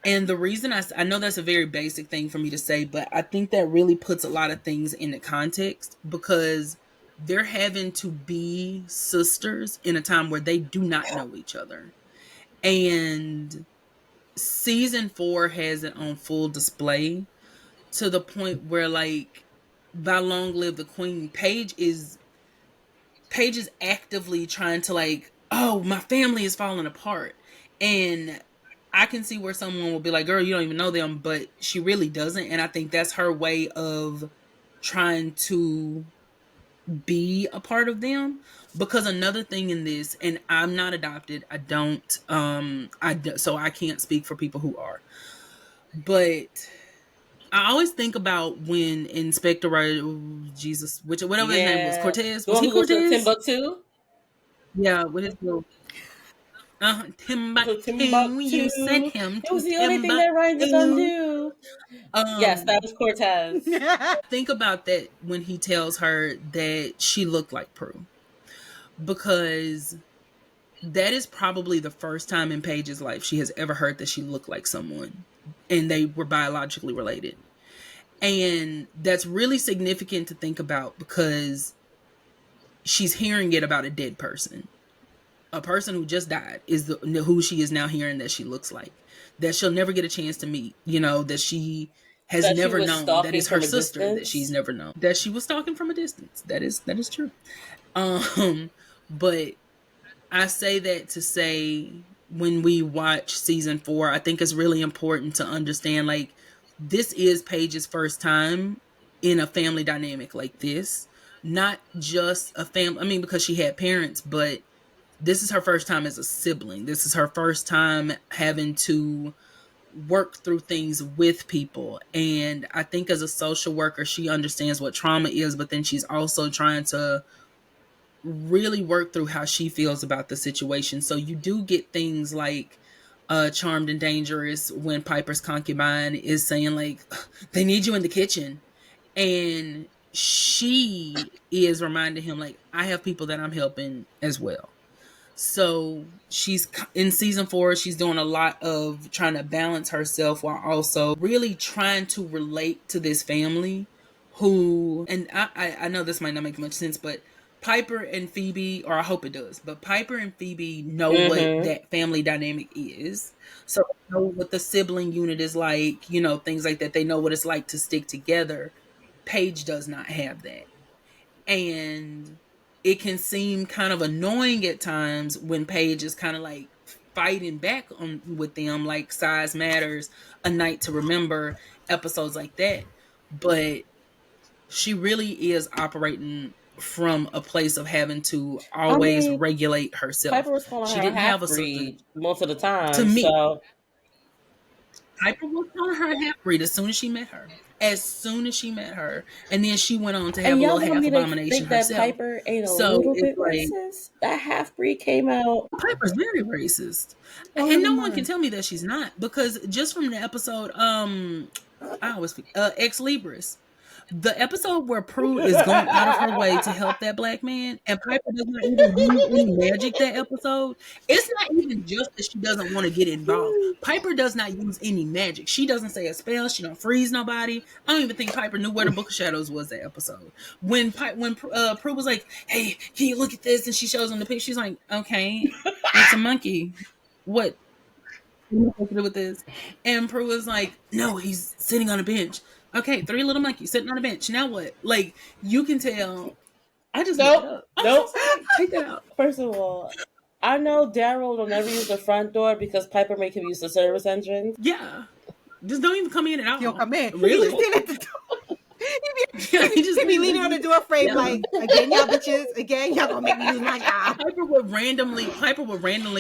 And the reason I know that's a very basic thing for me to say, but I think that really puts a lot of things into context because they're having to be sisters in a time where they do not know each other. And season 4 has it on full display to the point where, like, by long live the queen, Paige is actively trying to, like, oh, my family is falling apart. And I can see where someone will be like, girl, you don't even know them, but she really doesn't. And I think that's her way of trying to be a part of them. Because another thing in this, and I'm not adopted, I don't, so I can't speak for people who are, but I always think about when Inspector Jesus, whatever his name was, Cortez. Was he Cortez? Timbuktu? Yeah, with his little Timbuktu. You sent him to It was the only thing that Ryan was gonna do. Yes, that was Cortez. Think about that when he tells her that she looked like Prue. Because that is probably the first time in Paige's life she has ever heard that she looked like someone and they were biologically related. And that's really significant to think about because she's hearing it about a dead person. A person who just died is who she is now hearing that she looks like. That she'll never get a chance to meet. That she has never known. That is her sister that she's never known. That she was stalking from a distance. That is true. But I say that to say when we watch season 4, I think it's really important to understand, like, this is Paige's first time in a family dynamic like this. Not just a family, because she had parents, but this is her first time as a sibling. This is her first time having to work through things with people. And I think as a social worker, she understands what trauma is, but then she's also trying to really work through how she feels about the situation. So you do get things like Charmed and Dangerous, when Piper's concubine is saying like, they need you in the kitchen. And she is reminding him like, I have people that I'm helping as well. So she's in season 4, she's doing a lot of trying to balance herself while also really trying to relate to this family who, and I know this might not make much sense, but Piper and Phoebe, or I hope it does, but Piper and Phoebe know what that family dynamic is. So they know what the sibling unit is like, you know, things like that. They know what it's like to stick together. Paige does not have that. And it can seem kind of annoying at times when Paige is kind of like fighting back on with them, like Size Matters, A Night to Remember, episodes like that. But she really is operating from a place of having to always regulate herself. Piper was calling her didn't have a half-breed most of the time. To me, so. Piper was calling her half-breed as soon as she met her. And then she went on to have a little half abomination herself. That Piper ain't a little bit racist? That half-breed came out. Piper's very racist. And no one can tell me that she's not, because just from the episode, Ex Libris, the episode where Prue is going out of her way to help that black man, and Piper does not even use any magic that episode. It's not even just that she doesn't want to get involved. Piper does not use any magic. She doesn't say a spell. She don't freeze nobody. I don't even think Piper knew where the Book of Shadows was that episode. When Prue was like, hey, can you look at this? And she shows him the picture. She's like, okay, it's a monkey. What to do with this? And Prue was like, no, he's sitting on a bench. Okay, 3 little monkeys sitting on a bench. Now what? Like, you can tell. I just nope. Take that out. First of all, I know Daryl will never use the front door because Piper make him use the service entrance. Yeah, just don't even come in at all. He'll come in. Really? He just stand at the door. He just be leaning on the door frame like, again, y'all bitches. Again, y'all gonna make me use my job. Piper would randomly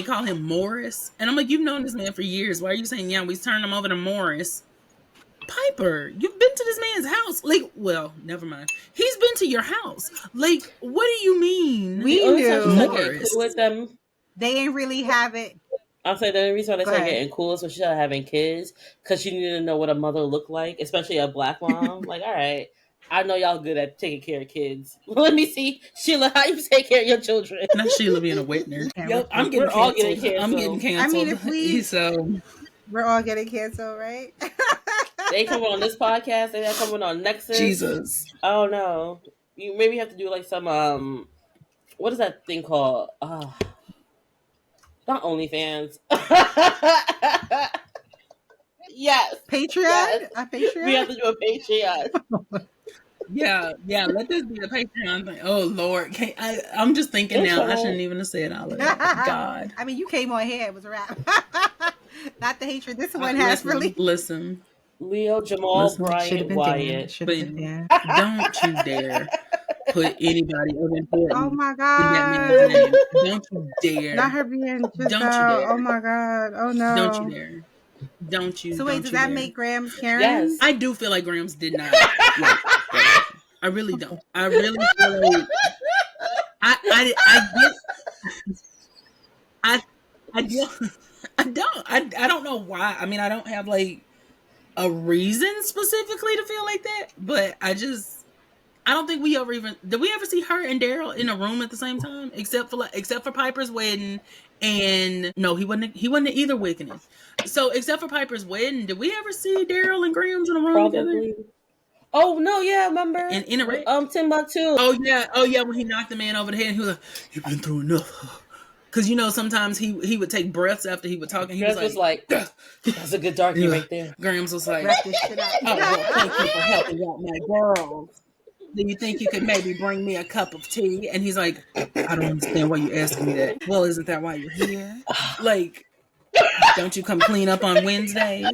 call him Morris, and I'm like, you've known this man for years. Why are you saying, yeah, we turned him over to Morris? Piper, you've been to this man's house. Like, well, never mind. He's been to your house. Like, what do you mean? We knew Morris. With them, they ain't really have it. I'll say the only reason why they started getting cool is when she started having kids, because she needed to know what a mother looked like, especially a black mom. Like, all right, I know y'all good at taking care of kids. Let me see, Sheila, how you take care of your children. Not Sheila being a witness. Yep, we're all getting canceled. I'm getting canceled. I mean, so we're all getting canceled, right? They coming on this podcast. They're coming on Nexus. Jesus. Oh no, you maybe have to do like some what is that thing called? Not OnlyFans. Yes. Patreon? Yes. A Patreon? We have to do a Patreon. Yeah. Let this be a Patreon thing. Oh Lord, I'm just thinking now. I shouldn't even have said all of that. God. I mean, you came on here. It was a wrap. Not the hatred this one has really. Listen. Leo, Jamal, Brian, Wyatt. But don't you dare put anybody important. Oh my God. God. Name. Don't you dare. Not her being Don't you dare. Oh my God. Oh no. Don't you dare. Don't you. So wait, does that dare. make Grams Karen? Yes. I do feel like Grams did not. I really don't. I really feel like I don't know why. I mean, I don't have like a reason specifically to feel like that, but I don't think we ever even did we ever see her and Daryl in a room at the same time, except for Piper's wedding. And no, he wasn't at either wedding. So except for Piper's wedding, did we ever see Daryl and Grams in a room together? Oh no, yeah, remember? And Timbuktu. Oh yeah, when he knocked the man over the head, and he was like, "You've been through enough." Because sometimes he would take breaths after he would talk, and he was like, "That's a good darkie right there." Grams was like, Wrap this shit out. "Oh, well, thank you for helping out my girls. Do you think you could maybe bring me a cup of tea?" And he's like, "I don't understand why you asking me that." Well, isn't that why you're here? Like, don't you come clean up on Wednesdays?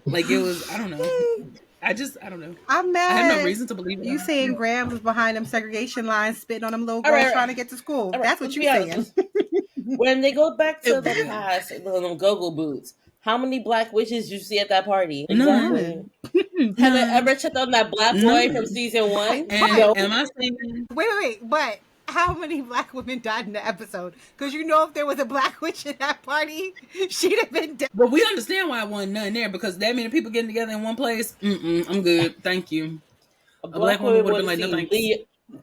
Like, it was, I don't know. I don't know. I'm mad. I have no reason to believe it. You saying Graham was behind them segregation lines, spitting on them little girls trying to get to school. That's what you're saying. When they go back to It the will. past, the go-go boots, how many black witches you see at that party? None. Exactly. Have I ever checked on that black boy from None. season 1? And No. am I saying Wait, but how many black women died in the episode? Because you know if there was a black witch at that party, she'd have been dead. But we understand why I wasn't none there, because that many people getting together in one place. I'm good. Thank you. A A black black woman woman would have would been have like, no seen thanks. Leo.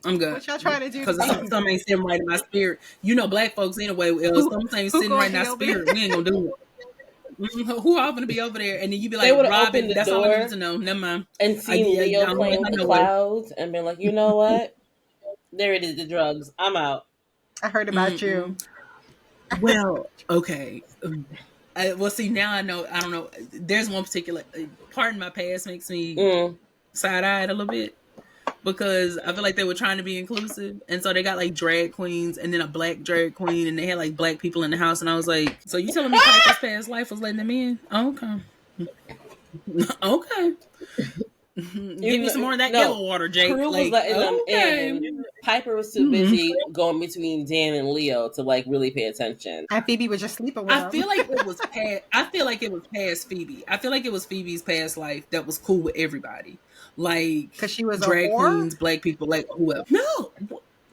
I'm good. What y'all trying to do? Because something ain't sitting right in my spirit. You know, black folks anyway. Something ain't sitting right in our spirit. We ain't gonna do it. Who all gonna be over there? And then you be They like, would have Robin, opened the that's all I door needed to know. Never mind. and seen Leo playing with the know clouds and been like, you know what? There it is, the drugs. I'm out. I heard about you. Well, okay. Well, see, now I know. I don't know. There's one particular part in my past makes me side-eyed a little bit, because I feel like they were trying to be inclusive, and so they got like drag queens and then a black drag queen, and they had like black people in the house, and I was like, so you telling me Piper's past life was letting them in? Okay. Okay. Give me some more of that yellow water, Jake. Prue was letting them in. Piper was too busy going between Dan and Leo to like really pay attention. And Phoebe was just sleeping with him. I feel like it was past. I feel like it was past Phoebe. I feel like it was Phoebe's past life that was cool with everybody, like because she was drag a whore? queens, black people, like whoever. No,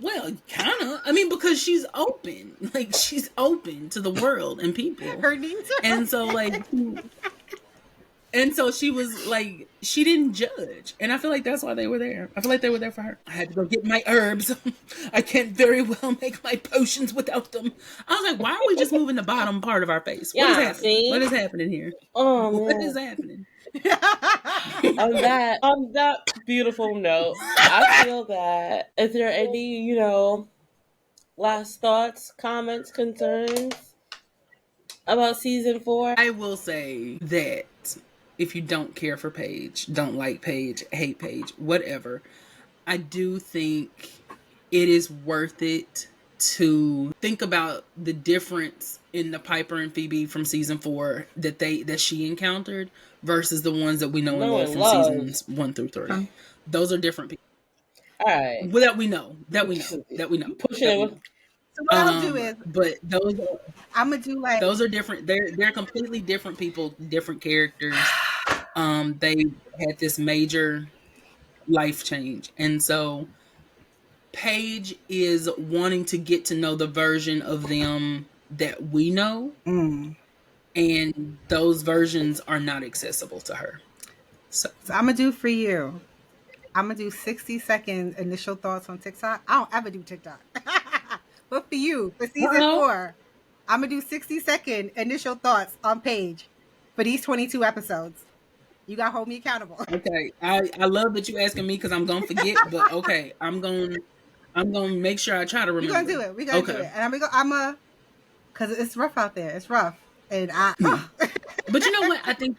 well, kind of. I mean, because she's open, like she's open to the world and people. Her needs, and so like. And so she was like, she didn't judge. And I feel like that's why they were there. I feel like they were there for her. I had to go get my herbs. I can't very well make my potions without them. I was like, why are we just moving the bottom part of our face? What is happening? See? What is happening here? Oh, what is happening? on that beautiful note, I feel that is there any, last thoughts, comments, concerns about season 4? I will say that if you don't care for Paige, don't like Paige, hate Paige, whatever, I do think it is worth it to think about the difference in the Piper and Phoebe from season 4 that she encountered versus the ones that we know and love from seasons 1 through 3. Those are different people. All right. Well, that we know. Pushing it. So what I'll do is, but I'm gonna do like those are different. They're completely different people, different characters. They had this major life change, and so Paige is wanting to get to know the version of them that we know, and those versions are not accessible to her. So I'm gonna do for you. I'm gonna do 60-second initial thoughts on TikTok. I don't ever do TikTok. But for you, for season 4, I'm going to do 60-second initial thoughts on Paige for these 22 episodes. You got to hold me accountable. Okay. I love that you asking me because I'm going to forget, but okay. I'm going to make sure I try to remember. We're going to do it. We're going to do it. And because it's rough out there. It's rough. And But you know what? I think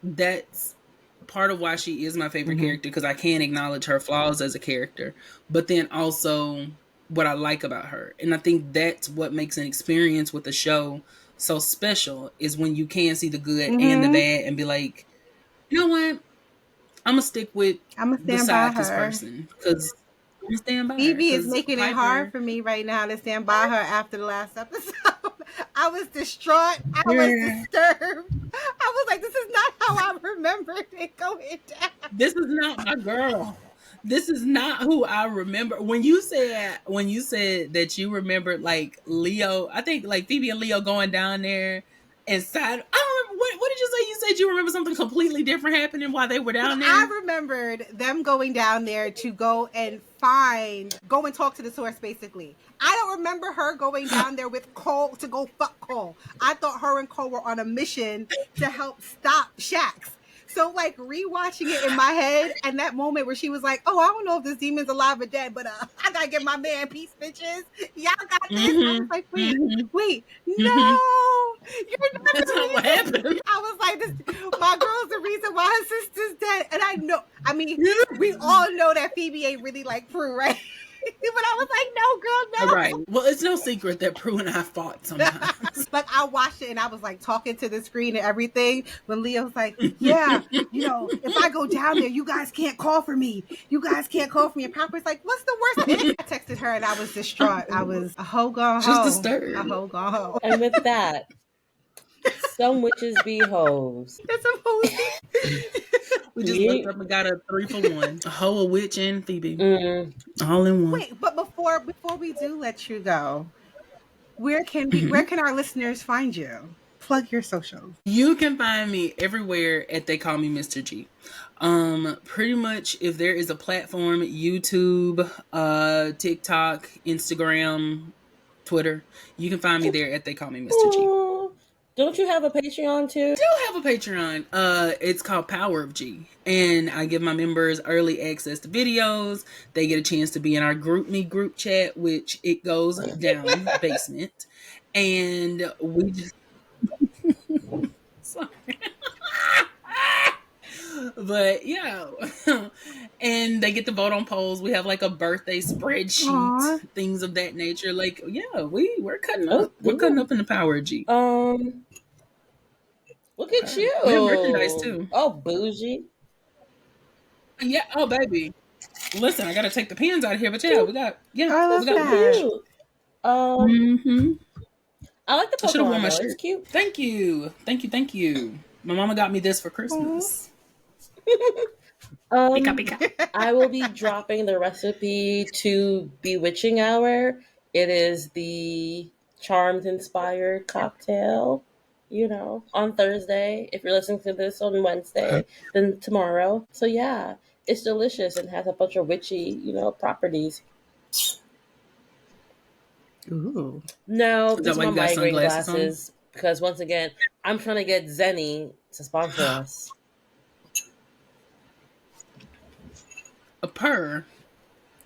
that's part of why she is my favorite character, because I can acknowledge her flaws as a character, but then also what I like about her. And I think that's what makes an experience with the show so special, is when you can see the good and the bad and be like, you know what? I'm going to stick with beside this person, because I'm going to stand by her. Phoebe is making it hard for me right now to stand by her after the last episode. I was distraught. I was disturbed. I was like, this is not how I remembered it going down. This is not my girl. This is not who I remember. When you said that you remembered like Leo, I think like Phoebe and Leo going down there inside. I don't remember what did you say? You said you remember something completely different happening while they were down there. I remembered them going down there to go and talk to the source, basically. I don't remember her going down there with Cole to go fuck Cole. I thought her and Cole were on a mission to help stop Shax. So, like, rewatching it in my head, and that moment where she was like, oh, I don't know if this demon's alive or dead, but I gotta get my man peace, bitches. Y'all got this. I was like, wait, no, you're not. That's not what happened. I was like, my girl's the reason why her sister's dead. And we all know that Phoebe ain't really like Prue, right? I was like, no, girl, no. Right. Well, it's no secret that Prue and I fought sometimes. Like, I watched it and I was like talking to the screen and everything. When Leah was like, yeah, if I go down there, you guys can't call for me. You guys can't call for me. And Papa's like, what's the worst thing? I texted her and I was distraught. I was a hoe gone home. Just disturbed. A hoe gone home. And with that, some witches be hoes. That's a movie. We just looked up and got a 3-for-1. A hoe, a witch, and Phoebe. All in one. Wait, but before we do let you go, where can our listeners find you? Plug your socials. You can find me everywhere at They Call Me Mr. G. Pretty much if there is a platform, YouTube, TikTok, Instagram, Twitter, you can find me there at They Call Me Mr. G. Don't you have a Patreon too? I do have a Patreon. It's called Power of G. And I give my members early access to videos. They get a chance to be in our group chat, which it goes down basement. And we just sorry. But yeah. And they get to vote on polls. We have like a birthday spreadsheet, Aww. Things of that nature. Like, yeah, we're cutting up. We're cutting up in the Power of G. Look at you. We have merchandise too. Oh, bougie. Yeah. Oh, baby. Listen, I gotta take the pins out of here, but yeah, we got. I love we got that. Cute. I like the Pokemon. I should have worn my though. shirt. It's cute. Thank you. My mama got me this for Christmas. Pika, pika. I will be dropping the recipe to Bewitching Hour. It is the Charmed inspired cocktail, on Thursday. If you're listening to this on Wednesday, then tomorrow. So yeah, it's delicious and has a bunch of witchy, properties. Ooh. No, these are my why you got migraine sunglasses glasses. Because once again, I'm trying to get Zenny to sponsor us. A purr.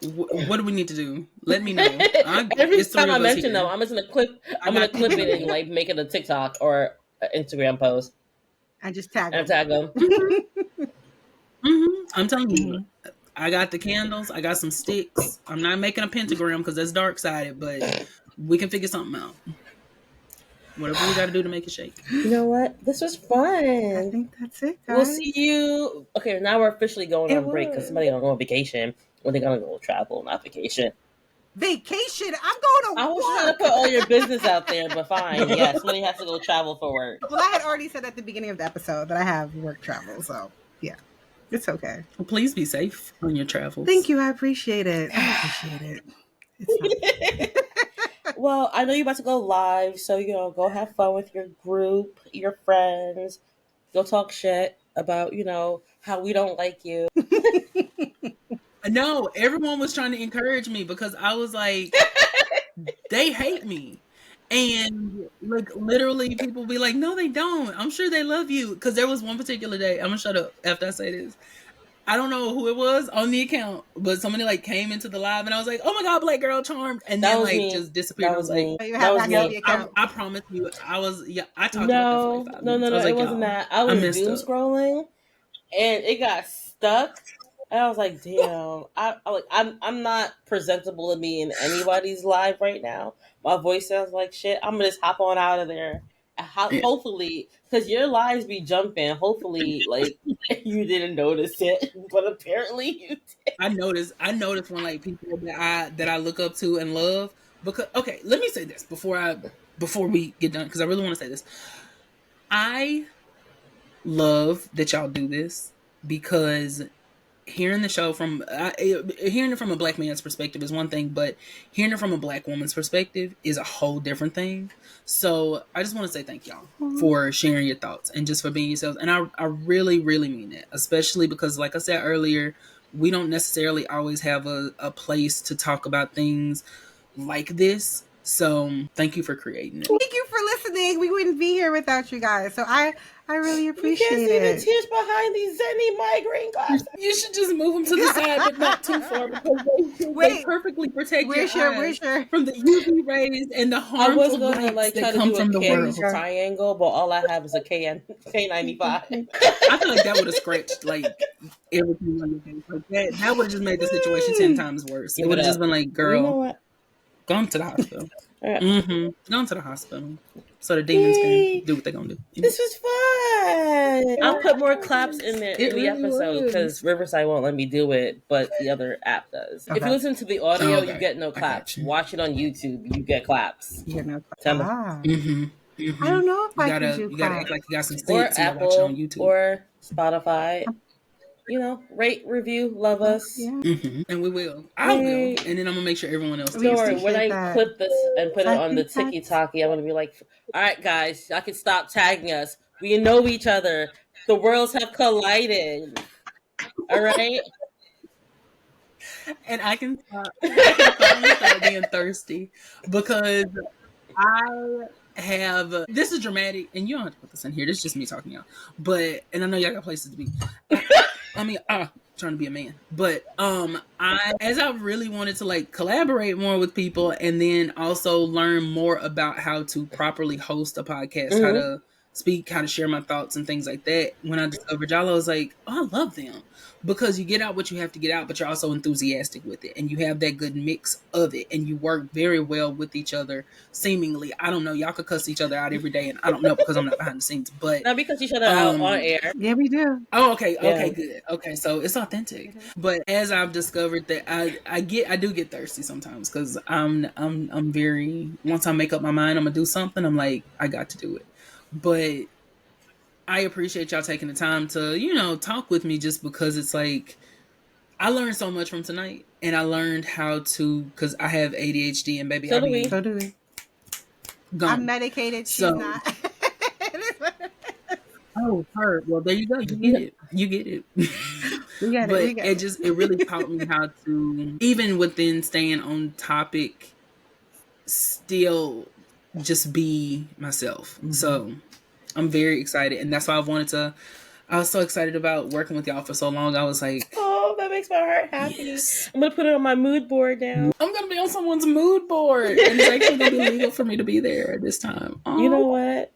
What do we need to do? Let me know. Every time I mention them, I'm just gonna clip. I'm gonna clip it and like make it a TikTok or an Instagram post. I just tag And them. tag them. I'm telling you, I got the candles. I got some sticks. I'm not making a pentagram because that's dark sided, but we can figure something out. Whatever we got to do to make it shake. You know what? This was I fun. think that's it, guys. We'll see you. Okay, now we're officially going on break because somebody's gonna go on vacation. Or they're gonna go travel, not vacation. Vacation? I'm going to I was work. trying to put all your business out there, but fine. Yeah, somebody has to go travel for work. Well, I had already said at the beginning of the episode that I have work travel, so yeah, it's okay. Well, please be safe on your travels. Thank you. I appreciate it. It's not... Well, I know you're about to go live, so go have fun with your group, your friends. Go talk shit about how we don't like you. No, everyone was trying to encourage me because I was like, they hate me. And like literally people be like, no, they don't. I'm sure they love you. Because there was one particular day, I'm going to shut up after I say this. I don't know who it was on the account, but somebody like came into the live and I was like, oh my God, Black Girl Charmed. And then like me. Just disappeared. That was like, me. That was me. I promise you, I talked No, about that for like 5 minutes. No, like, it wasn't that. I was doom scrolling and it got stuck. And I was like, damn, I'm not presentable to be in anybody's live right now. My voice sounds like shit. I'm going to just hop on out of there. Hopefully, because your lives be jumping. Hopefully, like, you didn't notice it. But apparently you did. I noticed when like people that I look up to and love. Because, okay, let me say this before we get done, because I really want to say this. I love that y'all do this because hearing the show hearing it from a Black man's perspective is one thing, but hearing it from a Black woman's perspective is a whole different thing. So I just want to say thank y'all for sharing your thoughts and just for being yourselves. And I really, really mean that, especially because like I said earlier, we don't necessarily always have a place to talk about things like this. So thank you for creating it. Thank you for listening. We wouldn't be here without you guys. So I really You appreciate can't see it. the tears behind these Zenny migraine glasses. You should just move them to the side, but not too far, because they Wait, perfectly protect where's your your eyes from the UV rays and the I was harmful gonna lights try that to come do a from the world. triangle, but all I have is a K95. I feel like that would have scratched everything on your face. That would have just made the situation 10 times worse. It would have just been like, girl, you know what? go to the hospital. Right. Go to the hospital so the demons can do what they're gonna do. This was fun. I'll put more claps in there in the episode because Riverside won't let me do it, but the other app does. If you listen to the audio, you get no claps. Watch it on YouTube, you get claps. You know, Tell me. I don't know if I can do you gotta act like you got some sense. Or Apple Apple on YouTube or Spotify. Rate, review, love us. Yeah. And we will. I will. And then I'm gonna make sure everyone else does. Don't worry, when I clip this and put it on the Tiki-Taki, I'm gonna be like, all right, guys, y'all can stop tagging us. We know each other. The worlds have collided. All right? And I can finally start being thirsty because I have this is dramatic, and you don't have to put this in here. This is just me talking, y'all. And I know y'all got places to be. Trying to be a man, but as I really wanted to collaborate more with people, and then also learn more about how to properly host a podcast, how to speak, how to share my thoughts and things like that. When I discovered y'all, I was like, oh, I love them, because you get out what you have to get out, but you're also enthusiastic with it, and you have that good mix of it, and you work very well with each other. Seemingly, I don't know, y'all could cuss each other out every day, and I don't know because I'm not behind the scenes, but not because each other out on air. Yeah, we do. Oh, okay, good. Okay, so it's authentic. But as I've discovered that I do get thirsty sometimes, because I'm very, once I make up my mind I'm gonna do something, I'm like, I got to do it. But I appreciate y'all taking the time to, talk with me, just because it's like, I learned so much from tonight, and I learned how to, because I have ADHD, and baby, so do we. Gone. I'm medicated, she's not. Oh, her. Well, there you go. You get it. You get it. It really taught me how to, even within staying on topic, still just be myself. So I'm very excited, and that's why I was so excited about working with y'all for so long. I was like, oh, that makes my heart happy. Yes. I'm gonna put it on my mood board now. I'm gonna be on someone's mood board, and it's actually gonna be legal for me to be there this time. Oh. You know what?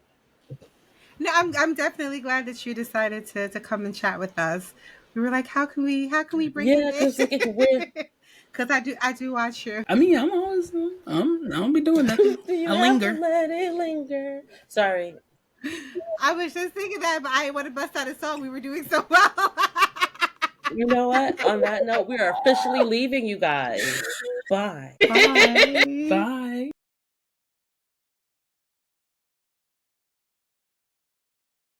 No, I'm definitely glad that you decided to come and chat with us. We were like, how can we bring it in? Because I do watch you. I mean, I don't be doing nothing. I linger. Let it linger. Sorry. I was just thinking that, but I want to bust out a song. We were doing so well. You know what? On that note, we are officially leaving, you guys. Bye. Bye. Bye.